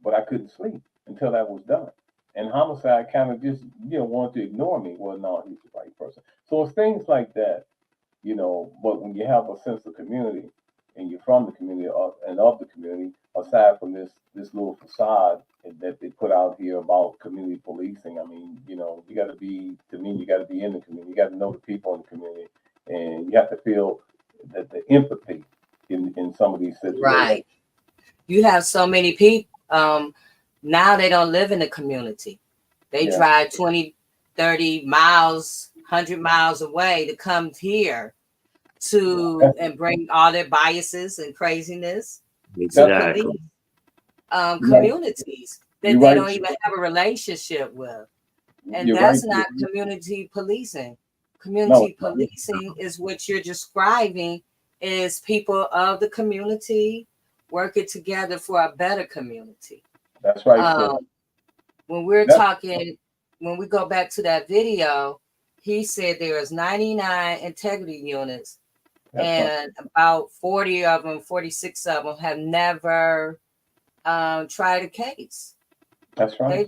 But I couldn't sleep until that was done. And homicide kind of just, you know, wanted to ignore me. Well, no, he's the right person. So it's things like that, you know. But when you have a sense of community and you're from the community and of the community, aside from this little facade that they put out here about community policing, I mean, you know, you got to be, to me, you got to be in the community. You got to know the people in the community, and you have to feel that the empathy in some of these situations. Right. You have so many people. Now they don't live in the community. They Yeah. drive 20, 30 miles, 100 miles away to come here to and bring all their biases and craziness to Exactly. police You're right. communities that You're they right. don't even have a relationship with. And You're that's right. not community policing. No, Community policing is what you're describing is people of the community working together for a better community. that's right, sis. When we're That's talking, when we go back to that video, he said there is 99 integrity units, right. and about 40 of them, 46 of them have never tried a case. That's right.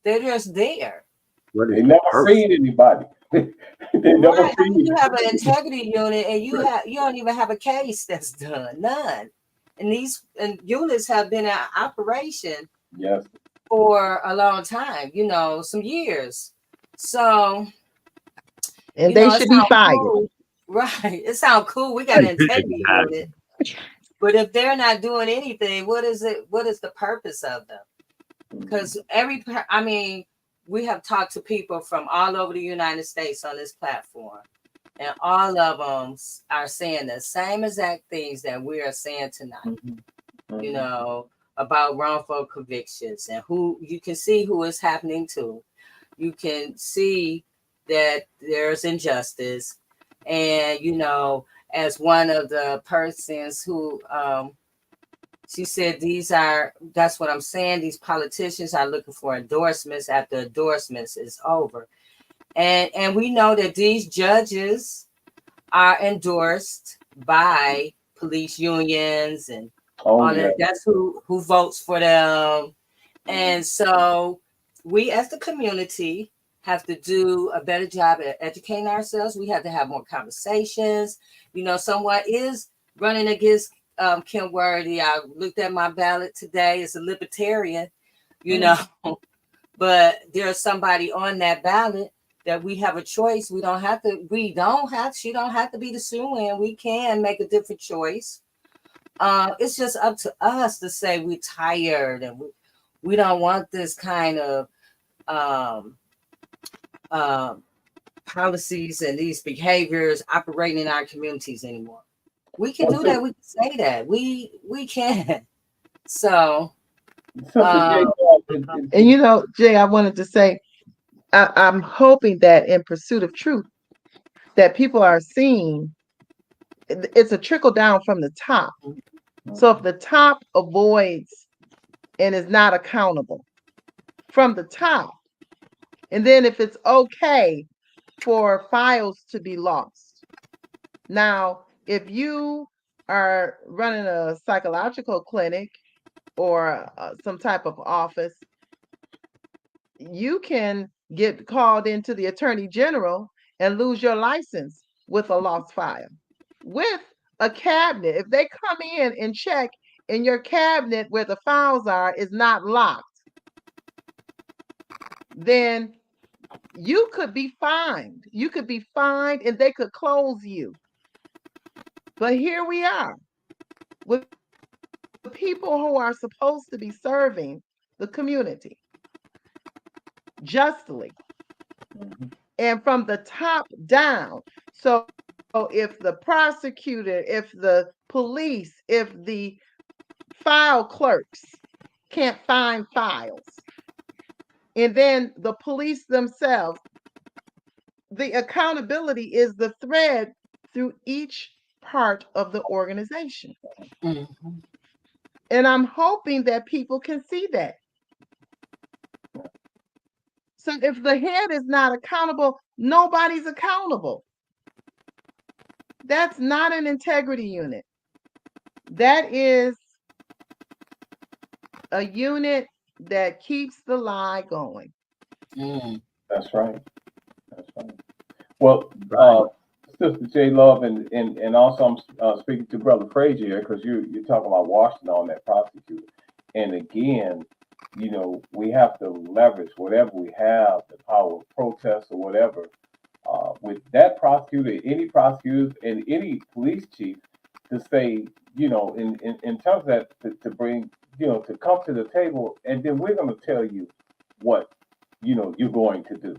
They're just there. What They is the never purpose? freed anybody. They never Right. I mean, freed. you have an integrity unit and you don't even have a case that's done. None. And these units have been in operation Yes. for a long time, you know, some years. So, And you they know, it should be sounds fired. cool. Right. It sounds cool. We got an integrity Exactly. unit. But if they're not doing anything, what is it? What is the purpose of them? Because we have talked to people from all over the United States on this platform, and all of them are saying the same exact things that we are saying tonight. You know, about wrongful convictions and who you can see who it's happening to. You can see that there's injustice, and you know, as one of the persons who she said that's what I'm saying, these politicians are looking for endorsements after endorsements is over. And we know that these judges are endorsed by police unions and Oh all yeah. that. That's who votes for them. And so we as the community have to do a better job at educating ourselves. We have to have more conversations. You know, someone is running against Kim Worthy. I looked at my ballot today. It's a libertarian, you know, but there's somebody on that ballot that we have a choice. She don't have to be the sue-in. We can make a different choice. It's just up to us to say we're tired and we don't want this kind of policies and these behaviors operating in our communities anymore. We can do that. We can say that. We can. So, Sister And you know, Jay, I wanted to say, I'm hoping that in pursuit of truth, that people are seeing it's a trickle down from the top. So if the top avoids and is not accountable from the top, and then if it's okay for files to be lost. Now, if you are running a psychological clinic or some type of office, you can get called into the attorney general and lose your license with a lost file. With a cabinet, if they come in and check and your cabinet where the files are is not locked, then you could be fined. You could be fined and they could close you. But here we are with the people who are supposed to be serving the community justly and from the top down. So if the prosecutor, if the police, if the file clerks can't find files, and then the police themselves, the accountability is the thread through each part of the organization. Mhm. And I'm hoping that people can see that. So if the head is not accountable, nobody's accountable. That's not an integrity unit. That is a unit that keeps the lie going. Mm. That's right. That's right. Well, Right. Sister J Love, and also I'm speaking to Brother Frazier here because you're talking about Washington on that prosecutor. And again, you know, we have to leverage whatever we have, the power of protest or whatever, with that prosecutor, any prosecutors, and any police chief to say, you know, in terms of that, to bring, you know, to come to the table, and then we're going to tell you what, you know, you're going to do.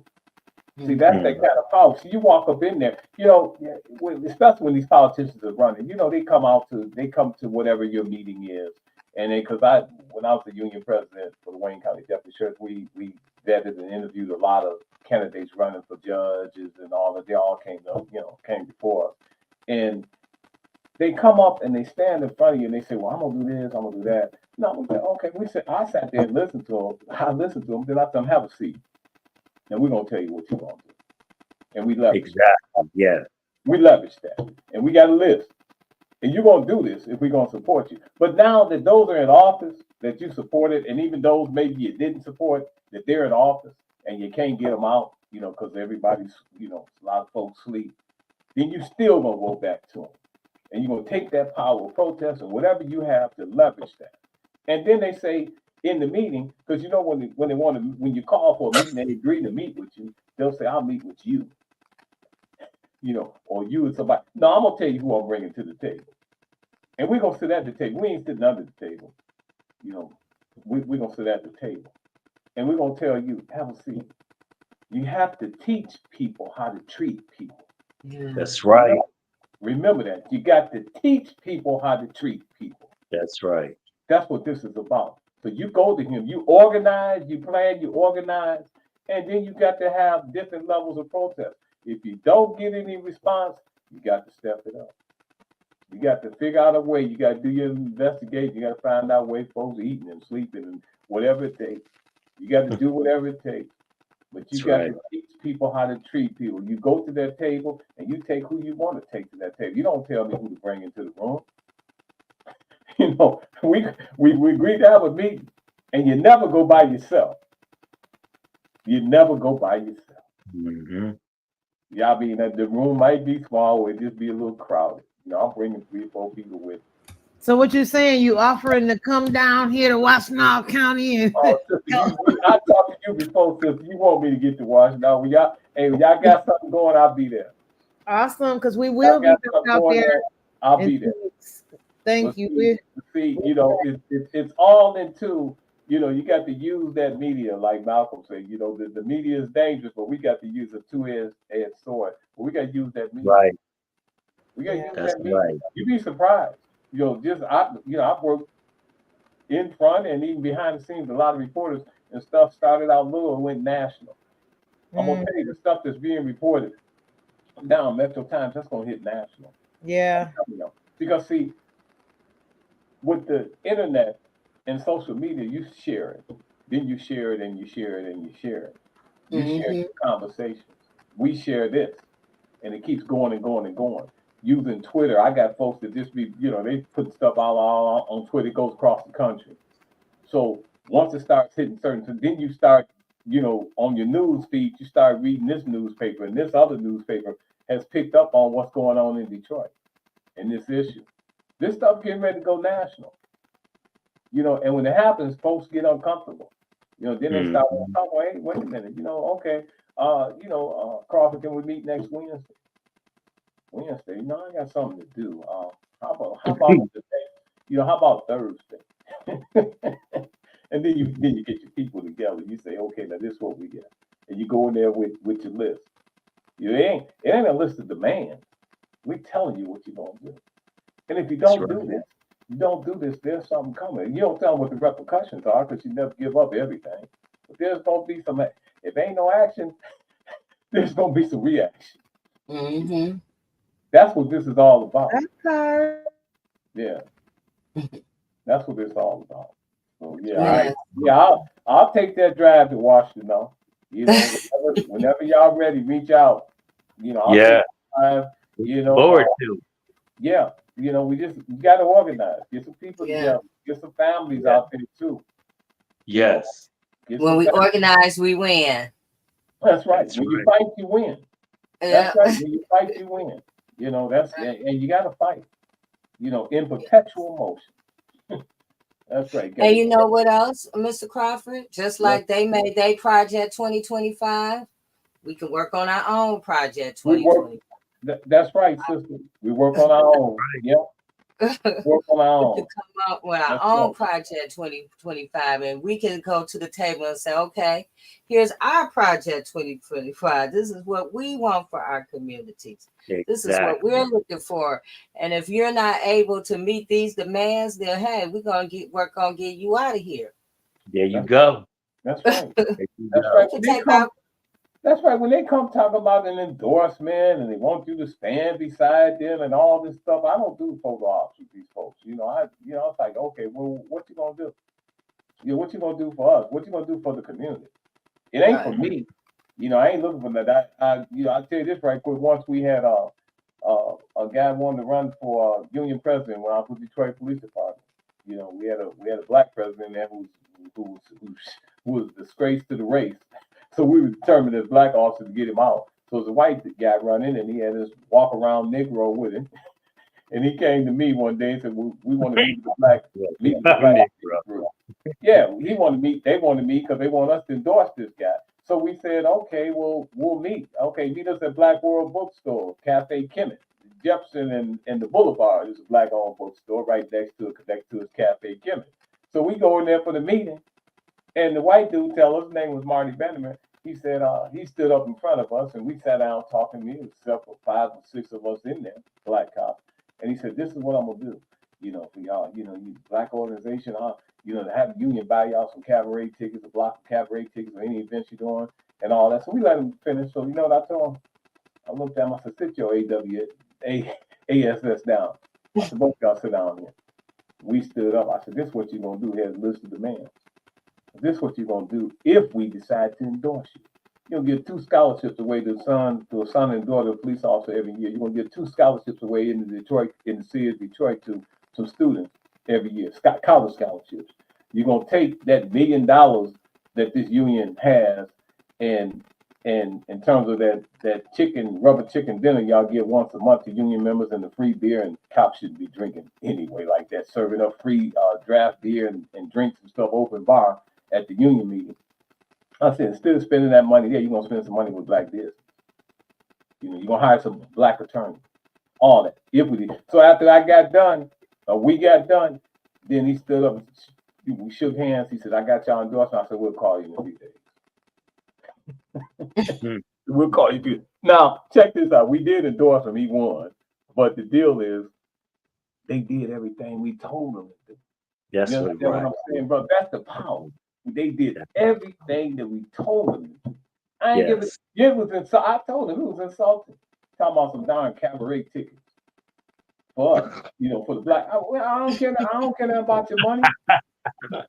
See, that's that kind of power. So you walk up in there, you know, especially when these politicians are running, you know, they come to whatever your meeting is. And then, when I was the union president for the Wayne County Deputy Sheriff, we vetted and interviewed a lot of candidates running for judges and all that. They all came before us. And they come up and they stand in front of you and they say, well, I'm going to do this, I'm going to do that. No, we said, okay. I sat there and listened to them. I listened to them. Then I told them, have a seat. And we're going to tell you what you're going to do. And we leverage Exactly. Yeah. We leverage that. And we got a list. And you're going to do this if we're going to support you. But now that those are in office that you supported, and even those maybe you didn't support, that they're in office and you can't get them out, you know, because everybody's, you know, a lot of folks sleep, then you still going to go back to them. And you're going to take that power of protest and whatever you have to leverage that. And then they say in the meeting, because you know when you call for a meeting and they agree to meet with you, they'll say, I'll meet with you. You know, or you and somebody. No, I'm gonna tell you who I'm bringing to the table, and we're gonna sit at the table. We ain't sitting under the table. You know, we're gonna sit at the table, and we're gonna tell you, have a seat. You have to teach people how to treat people. Yeah. That's right. Remember that. You got to teach people how to treat people. That's right. That's what this is about. So you go to him, you organize, you plan, you organize, and then you got to have different levels of protest. If you don't get any response, you got to step it up. You got to figure out a way. You got to do your investigation. You got to find out where folks are eating and sleeping and whatever it takes. You got to do whatever it takes. But you got to teach people how to treat people. You go to that table and you take who you want to take to that table. You don't tell me who to bring into the room. You know, we agreed to have a meeting, and you never go by yourself. You never go by yourself. Mm-hmm. Yeah, I mean, the room might be small, or it just be a little crowded. You know, I'm bringing 3 or 4 people with me. So what you're saying, you offering to come down here to Washtenaw County and Sister, I talked to you before, sister. You want me to get to Washington? When y'all got something going, I'll be there. Awesome, because we will be out there. I'll be there. Thank you. See, you know, it's all into, you know, you got to use that media, like Malcolm said. You know, the media is dangerous, but we got to use a two-edged sword. But we got to use that media. Right. We got to use That's that media. right. You'd be surprised. You know, I've worked in front and even behind the scenes. A lot of reporters and stuff started out little and went national. I'm gonna tell you the stuff that's being reported now, Metro Times, that's gonna hit national. Yeah. You know, because see, with the internet and social media, you share it. Then you share it and you share it and you share it. You share your conversations. We share this. And it keeps going and going and going. Using Twitter, I got folks that just be, you know, they put stuff out on Twitter, it goes across the country. So once it starts hitting certain, then you start, you know, on your news feed, you start reading this newspaper, and this other newspaper has picked up on what's going on in Detroit and this issue. This stuff getting ready to go national. You know, and when it happens, folks get uncomfortable. You know, then they start talking, hey, wait a minute, you know, okay, Crawford, can we meet next Wednesday? Wednesday, no, I got something to do. How about today? You know, how about Thursday? And then you get your people together. You say, okay, now this is what we got, and you go in there with your list. It ain't a list of demands. We're telling you what you're gonna do, and if you don't do this, there's something coming. You don't tell them what the repercussions are because you never give up everything. But there's gonna be some. If ain't no action, there's gonna be some reaction. Mm-hmm. That's what this is all about. Okay. Yeah, that's what it's all about. So Yeah. I'll take that drive to Washington. Now, whenever y'all ready, reach out. I'll take Yeah. the time. Forward to. Yeah, we got to organize, get some people Yeah. together, get some families Yeah. out there too. Yes. Get When some we families. organize, we win. That's right. That's When you right. fight, you win. Yeah. That's right. When you fight, you win. And you got to fight. In perpetual motion. That's right. And you know what else, Mr. Crawford? Just Yeah. like they made their project 2025, we can work on our own project We work. 2025. That's right, sister. We work on our own. Yeah. Work on our We own. can come up with our That's own right. project 2025, and we can go to the table and say, okay, here's our project 2025. This is what we want for our communities. This is what Exactly. we're looking for. And if you're not able to meet these demands, then hey, we're gonna work on getting you out of here. There you go. That's right. There you That's go. right. We can take out. That's right. When they come talk about an endorsement and they want you to stand beside them and all this stuff, I don't do photo ops with these folks. It's like, okay, well, what you gonna do? What you gonna do for us? What you gonna do for the community? It ain't for me. I ain't looking for that. I'll tell you this right quick. Once we had a guy wanted to run for union president when I was with Detroit Police Department. We had a black president there who was a disgrace to the race. So we were determined as black officers to get him out. So it was a white guy running, and he had this walk around Negro with him. And he came to me one day and said, "We want to meet the black group." Yeah, he wanted to meet. They wanted to meet because they want us to endorse this guy. So we said, "Okay, well, we'll meet. Okay, meet us at Black World Bookstore, Cafe Kemet, Jefferson and the Boulevard. There's a black-owned bookstore right next to his Cafe Kemet." So we go in there for the meeting. And the white dude tell us, his name was Marty Benjamin. He said he stood up in front of us and we sat down talking to me. It was several, 5 or 6 of us in there, black cops. And he said, "This is what I'm gonna do. For y'all, you black organization, to have the union buy y'all some cabaret tickets, a block of cabaret tickets or any events you're doing and all that." So we let him finish. So you know what I told him? I looked at him, I said, "Sit your ASS down." I said, "Both y'all sit down here." We stood up. I said, "This is what you're gonna do. Here's a list of demands. This is what you're gonna do if we decide to endorse you. You'll get 2 scholarships away to a son and daughter of a police officer every year. You're gonna get 2 scholarships away in the city of Detroit to some students every year, college scholarships. You're gonna take that $1 million that this union has, and in terms of that rubber chicken dinner y'all give once a month to union members and the free beer, and cops shouldn't be drinking anyway like that, serving up free draft beer and drinks and stuff, open bar at the union meeting." I said, instead of spending that money there, you're gonna spend some money with black business. You're gonna hire some black attorneys, all that. If we did. So after we got done, then he stood up, we shook hands. He said, "I got y'all endorsement." I said, "We'll call you in a few days." We'll call you. Now, check this out. We did endorse him. He won. But the deal is, they did everything we told them to do. That's You what understand what I'm saying, bro? That's the power. They did everything that we told them to do. I ain't give it. It was insulting. I told him it was insulting. Talking about some darn cabaret tickets for us, for the black. I don't care. I don't care nothing about your money. I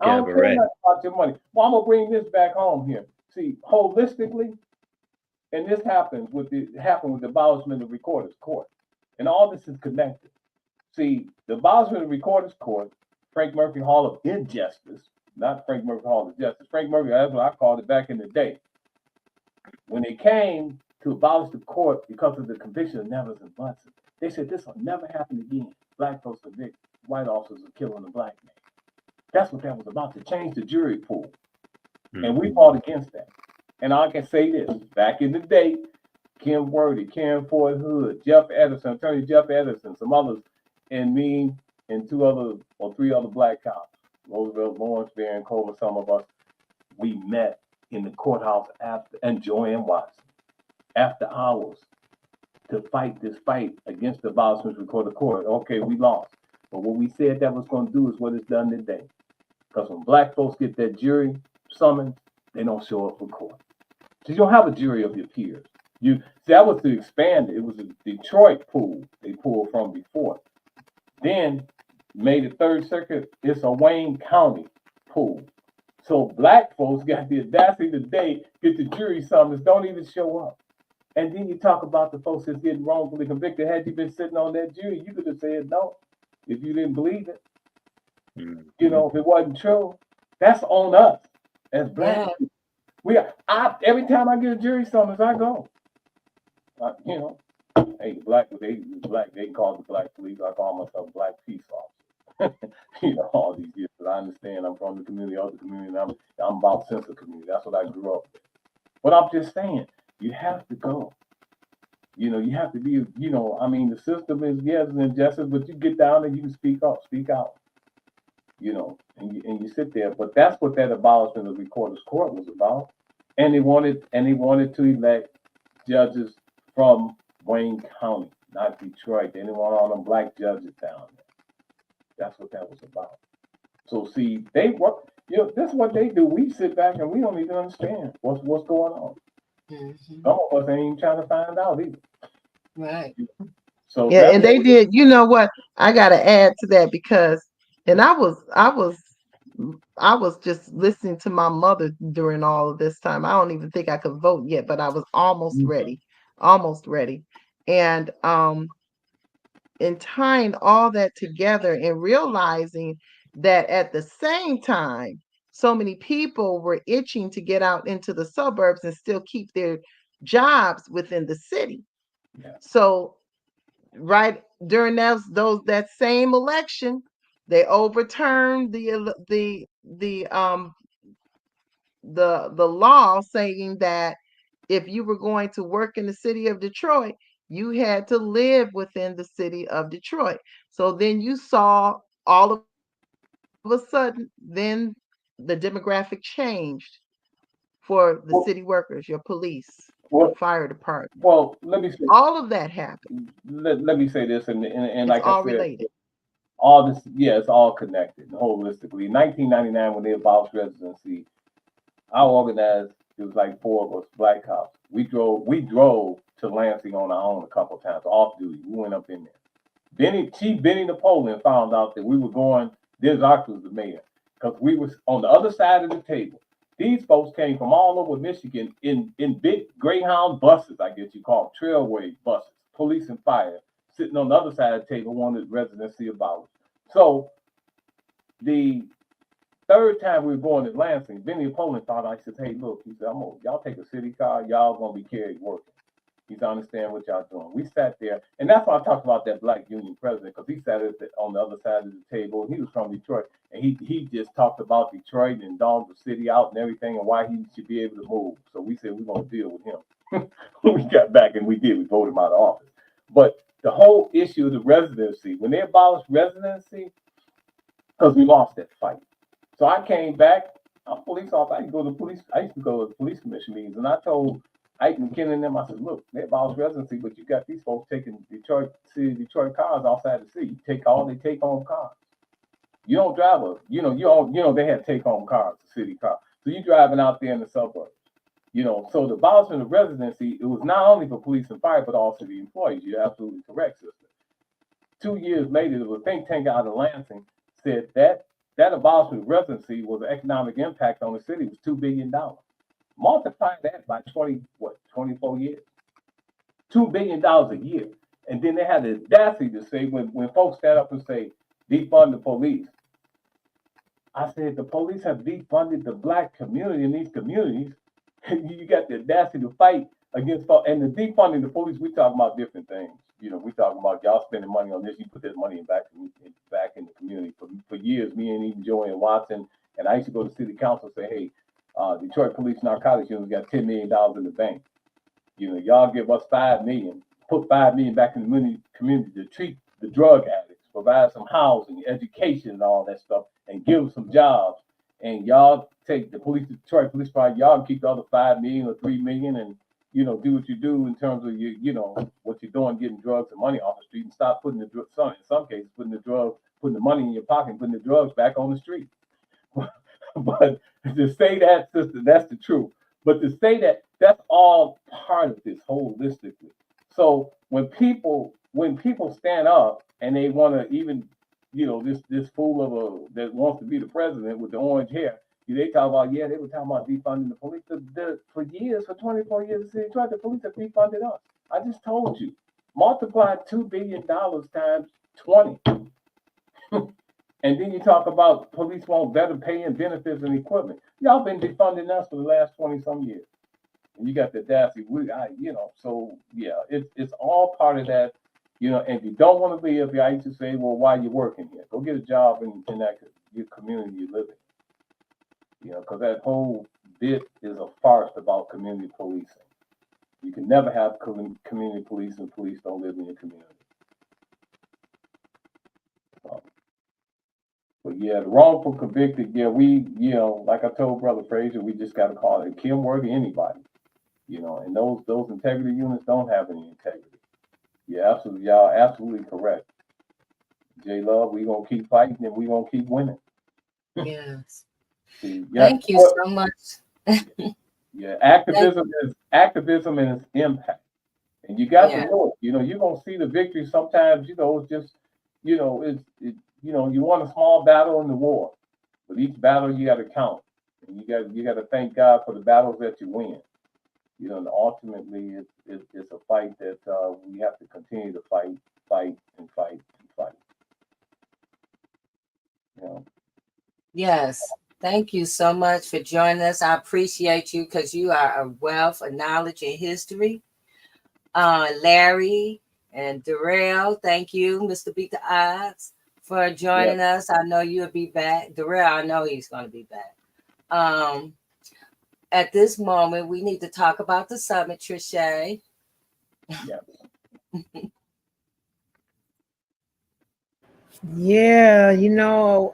don't care nothing about your money. Well, I'm gonna bring this back home here. See, holistically, and this happened with the abolishment of Recorder's Court, and all this is connected. See, the abolishment of Recorder's Court, Frank Murphy Hall of Injustice, not Frank Murphy Hall of Justice. Frank Murphy, that's what I called it back in the day. When they came to abolish the court because of the conviction of Nevers and Bunsen, they said this will never happen again. Black folks convict white officers of killing a black man. That's what that was about, to change the jury pool. And we fought against that. And I can say this, back in the day, Kim Worthy, Karen Ford Hood, Jeff Edison, Attorney Jeff Edison, some others, and me and 3 other black cops, Roosevelt, Lawrence, Barron, Coleman, some of us, we met in the courthouse and Joanne Watson, after hours, to fight this fight against the abolishment of Recorder Court. Okay, we lost. But what we said that was going to do is what it's done today. Because when black folks get that jury summons, they don't show up for court. So you don't have a jury of your peers. That was to expand it. It was a Detroit pool they pulled from before. Then made the Third Circuit, it's a Wayne County pool. So black folks got the audacity today, get the jury summons, don't even show up. And then you talk about the folks that's getting wrongfully convicted. Had you been sitting on that jury, you could have said no if you didn't believe it. If it wasn't true. That's on us as black people. Every time I get a jury summons, I go. Hey, they call the black police. I call myself black peace officer. All these years. But I understand I'm from the community, other community, and I'm about sense of community. That's what I grew up with. But I'm just saying, you have to go. You have to be, the system is, yes, an injustice, but you get down and you can speak up, speak out, and you sit there. But that's what that abolishment of the recorder's court was about. And they wanted to elect judges from Wayne County, not Detroit. They didn't want all them black judges down there. That's what that was about. So see, they work. This is what they do. We sit back and we don't even understand what's going on. Mm-hmm. Some of us ain't even trying to find out either. Right. So yeah, and they did. You know what? I got to add to that because, and I was just listening to my mother during all of this time. I don't even think I could vote yet, but I was almost ready, and in tying all that together and realizing that at the same time, so many people were itching to get out into the suburbs and still keep their jobs within the city. Yeah. So right during that same election, they overturned the law saying that if you were going to work in the city of Detroit, you had to live within the city of Detroit. So then you saw all of a sudden, then the demographic changed for the city workers, your police, the fire department. Well, let me say, all of that happened. Let me say this, and It's like all I said, related. all this, it's all connected holistically. In 1999, when they abolished residency, I organized. It was like 4 of us, black cops. We drove to Lansing on our own a couple of times, off duty. We went up in there. Chief Benny Napoleon found out that we were going. This was the mayor, because we was on the other side of the table. These folks came from all over Michigan in big Greyhound buses, I guess you call them, trailway buses, police and fire, sitting on the other side of the table, wanted residency abolished. So the third time we were going to Lansing, Benny Napoleon thought, I said, hey, look, he said, y'all take a city car, y'all gonna be carried working. He's understand what y'all doing. We sat there, and that's why I talked about that black union president, because he sat on the other side of the table, and he was from Detroit, and he just talked about Detroit and dogged the city out and everything, and why he should be able to move. So we said we're gonna deal with him. We got back and we did. We voted him out of office. But the whole issue of the residency, when they abolished residency, because we lost that fight. So I came back. I'm a police officer. I used to go to the police commission meetings, and I told Ike McKinnon and them, I said, look, they abolished residency, but you got these folks taking Detroit cars outside the city. They take home cars. You don't drive they had take home cars, the city car. So you driving out there in the suburbs. So the abolishment of residency, it was not only for police and fire, but also the employees. You're absolutely correct, sister. 2 years later, there was a think tank out of Lansing said that abolishment of residency was an economic impact on the city was $2 billion. Multiply that by 24 years, $2 billion a year. And then they had the audacity to say, when folks stand up and say, defund the police, I said, the police have defunded the black community in these communities. You got the audacity to fight against, and the defunding the police, we talking about different things. We talking about y'all spending money on this, you put this money back in the community. For years, me and even Joey and Watson, and I used to go to city council and say, hey, Detroit Police Narcotics Unit got $10 million in the bank. Y'all give us $5 million, put $5 million back in the community to treat the drug addicts, provide some housing, education, and all that stuff, and give them some jobs. And y'all take the Detroit Police Department, y'all keep the other $5 million or $3 million, and do what you do in terms of what you're doing, getting drugs and money off the street, and stop putting in some cases putting the money in your pocket, and putting the drugs back on the street. But to say that, sister, that's the truth. But to say that That's all part of this holistically. So when people stand up and they want to even, this fool of that wants to be the president with the orange hair, they talk about, they were talking about defunding the police. For years, for 24 years, the police have defunded us. I just told you, multiply $2 billion times 20. And then you talk about police want better pay and benefits and equipment. Y'all been defunding us for the last 20 some years. And you got the Dassy, so yeah, it's all part of that, and if you don't want to live here, I used to say, well, why are you working here? Go get a job in that your community you live in. Because that whole bit is a farce about community policing. You can never have community police and police don't live in your community. But yeah, the wrongful convicted, we, like I told Brother Frazier, we just got to call it Kim Worthy, anybody. And those integrity units don't have any integrity. Yeah, absolutely, y'all absolutely correct. J Love, we gonna keep fighting and we gonna keep winning. Yes. See, Thank you so much. Yeah, activism and its impact. And you got to know it. You're gonna see the victory sometimes, it's just, you won a small battle in the war. But each battle you gotta count. And you gotta thank God for the battles that you win. And ultimately, it's a fight that we have to continue to fight. Yes. Thank you so much for joining us. I appreciate you because you are a wealth of knowledge and history. Larry and Darrell, thank you, Mr. Beat the Odds, for joining us. I know you'll be back. Darrell, I know he's going to be back. At this moment, we need to talk about the summit, Trisha. Yeah,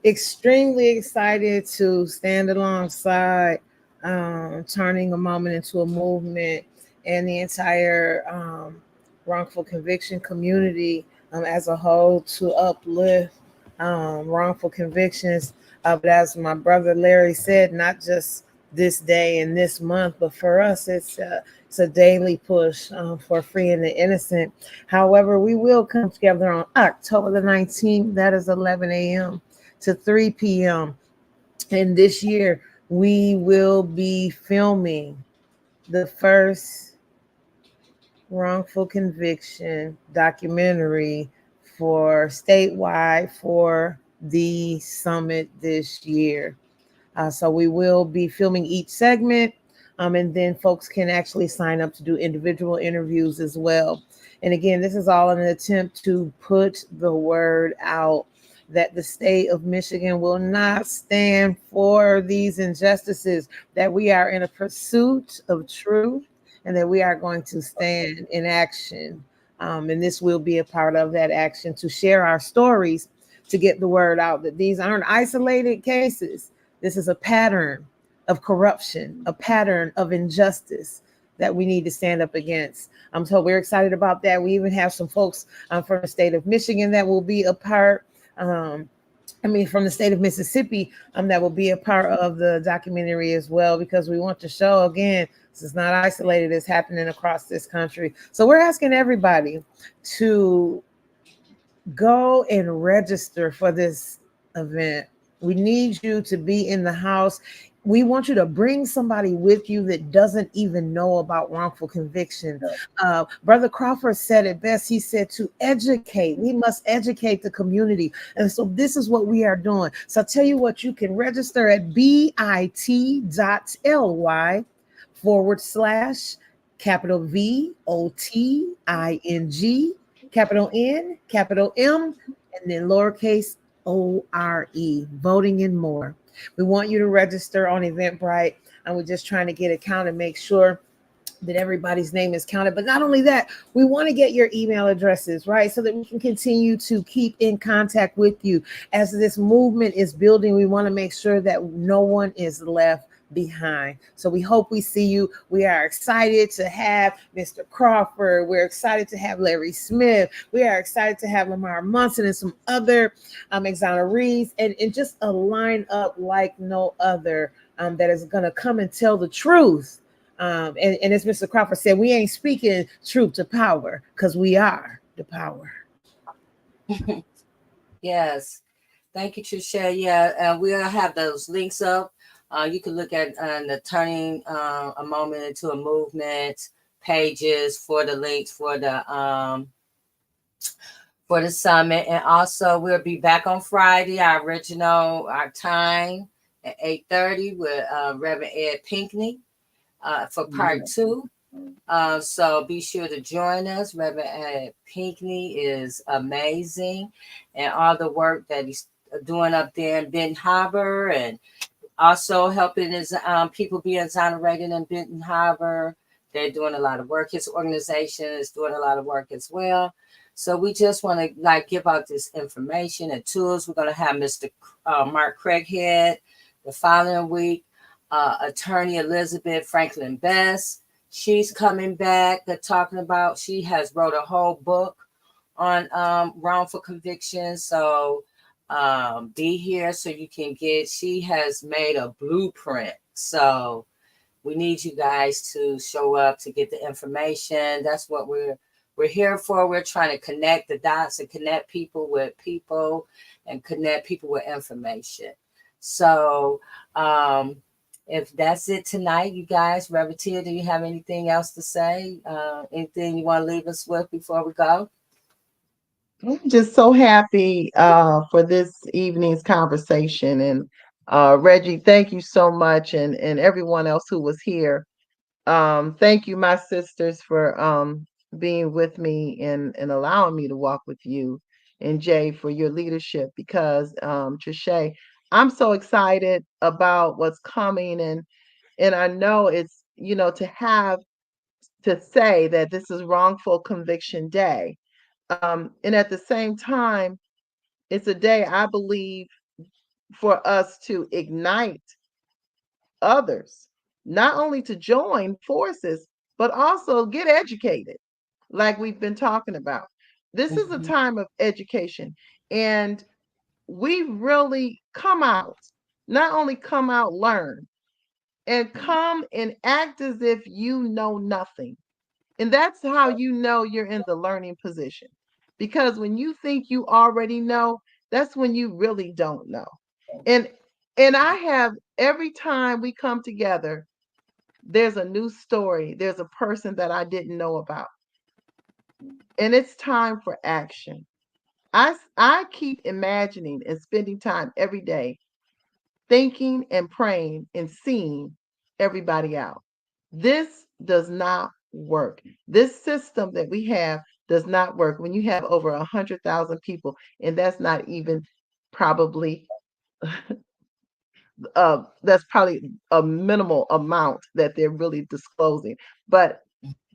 extremely excited to stand alongside turning a moment into a movement and the entire wrongful conviction community as a whole to uplift wrongful convictions. But as my brother Larry said, not just this day and this month, but for us, it's a daily push for freeing the innocent. However, we will come together on October the 19th. That is 11 a.m. to 3 p.m. And this year, we will be filming the first wrongful conviction documentary for statewide for the summit this year. So we will be filming each segment, and then folks can actually sign up to do individual interviews as well. And again, this is all in an attempt to put the word out that the state of Michigan will not stand for these injustices, that we are in a pursuit of truth, and that we are going to stand in action. And this will be a part of that action to share our stories, to get the word out that these aren't isolated cases. This is a pattern of corruption, a pattern of injustice that we need to stand up against. So we're excited about that. We even have some folks from the state of Michigan that will be a part. From the state of Mississippi that will be a part of the documentary as well, because we want to show, again, this is not isolated, it's happening across this country. So we're asking everybody to go and register for this event. We need you to be in the house. We want you to bring somebody with you that doesn't even know about wrongful conviction. Brother Crawford said it best. He said to educate. We must educate the community. And so this is what we are doing. So I'll tell you what, you can register at bit.ly/capital VOTING, capital N, capital M, and then lowercase ORE, voting and more. We want you to register on Eventbrite, and we're just trying to get a count and make sure that everybody's name is counted. But not only that, we want to get your email addresses, right? So that we can continue to keep in contact with you. As this movement is building, we want to make sure that no one is left behind. So we hope we see you. We are excited to have Mr. Crawford. We're excited to have Larry Smith. We are excited to have Lamar Munson and some other exonerees, and just a lineup like no other that is going to come and tell the truth And as Mr. Crawford said, we ain't speaking truth to power because we are the power. Yes. Thank you, Trisha. Yeah, we'll have those links up. You can look at the Turning a Moment into a Movement pages for the links for the summit. And also we'll be back on Friday, our time at 8:30 with Reverend Ed Pinkney for part 2. So be sure to join us. Reverend Ed Pinkney is amazing, and all the work that he's doing up there in Benton Harbor, and also helping his people be exonerated in Benton Harbor. They're doing a lot of work. His organization is doing a lot of work as well. So we just want to give out this information and tools. We're going to have Mr. Mark Craighead the following week. Attorney Elizabeth Franklin Best, she's coming back. They're talking about, she has wrote a whole book on wrongful conviction. So be here so you can she has made a blueprint. So we need you guys to show up to get the information. That's what we're here for. We're trying to connect the dots and connect people with people and connect people with information. So if that's it tonight, you guys, Reverend Tia, do you have anything else to say? Anything you want to leave us with before we go? I'm just so happy for this evening's conversation. And Reggie, thank you so much. And everyone else who was here. Thank you, my sisters, for being with me and allowing me to walk with you. And Jay, for your leadership, because Trisha, I'm so excited about what's coming. And I know it's, to say that this is Wrongful Conviction Day. And at the same time, it's a day I believe for us to ignite others, not only to join forces, but also get educated, like we've been talking about. This is a time of education, and we really not only come out, learn, and come and act as if you know nothing. And that's how you know you're in the learning position. Because when you think you already know, that's when you really don't know. And I have, every time we come together, there's a new story. There's a person that I didn't know about. And it's time for action. I keep imagining and spending time every day thinking and praying and seeing everybody out. This does not work. This system that we have does not work when you have over 100,000 people, and that's not even probably that's probably a minimal amount that they're really disclosing. But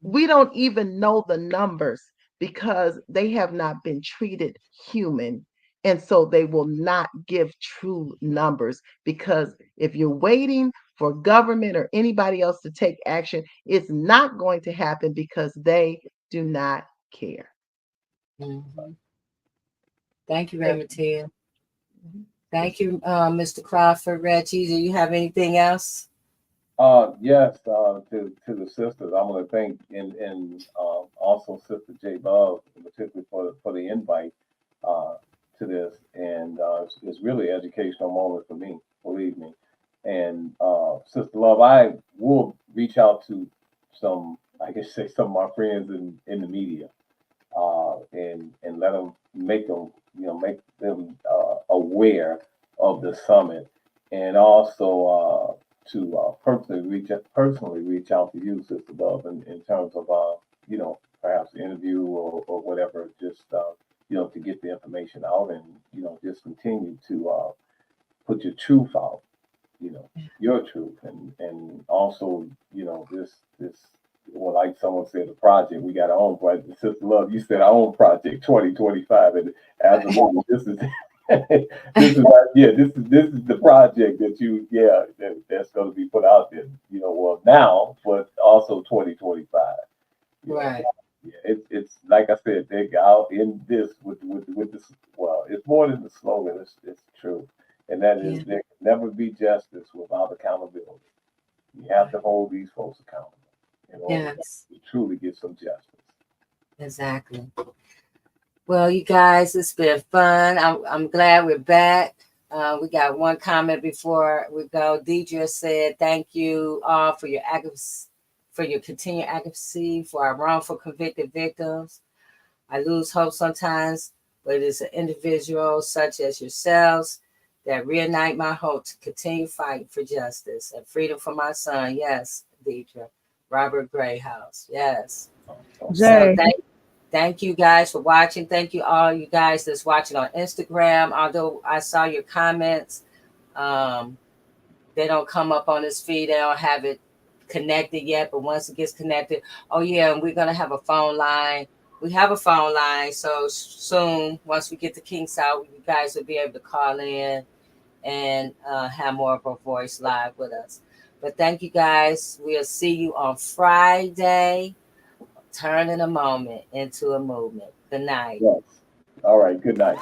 we don't even know the numbers because they have not been treated human. And so they will not give true numbers, because if you're waiting for government or anybody else to take action, it's not going to happen because they do not care. Mm-hmm. Thank you, Reverend Tia. Thank you, Mr. Crawford. Reggie, do you have anything else? Yes, to the sisters, I want to thank and also Sister J. Love, particularly for the invite to this, and it's really an educational moment for me, believe me. And Sister Love, I will reach out to some, I guess, say some of my friends in the media, and let them make them aware of the summit, and also to personally reach out to you, Sister Love, in terms of perhaps interview or whatever, just to get the information out, and just continue to put your truth out, your truth, and also this, well, like someone said, the project, we got our own project. Sister Love, you said our own project 2025, and as a moment, this is this is the project that's going to be put out there, well, now, but also 2025. Right. Yeah, it's like I said, they out in this with this. Well, it's more than the slogan. It's true, and that is there can never be justice without accountability. We have to hold these folks accountable in order Yes, to truly get some justice. exactly. Well, you guys, it's been fun. I'm glad we're back. We got one comment before we go. Deidre said, "Thank you all for your continued advocacy for our wrongful convicted victims. I lose hope sometimes, but it is an individual such as yourselves that reignite my hope to continue fighting for justice and freedom for my son." Yes, Deidre. Robert Grayhouse. Yes. So Jay, thank you guys for watching. Thank you all you guys that's watching on Instagram. Although I saw your comments, they don't come up on this feed. They don't have it connected yet. But once it gets connected, oh yeah, and we're gonna have a phone line. We have a phone line, so soon, once we get the kinks out, you guys will be able to call in and have more of a voice live with us. But thank you guys. We'll see you on Friday. Turning a moment into a movement. Good night. Yes. All right. Good night.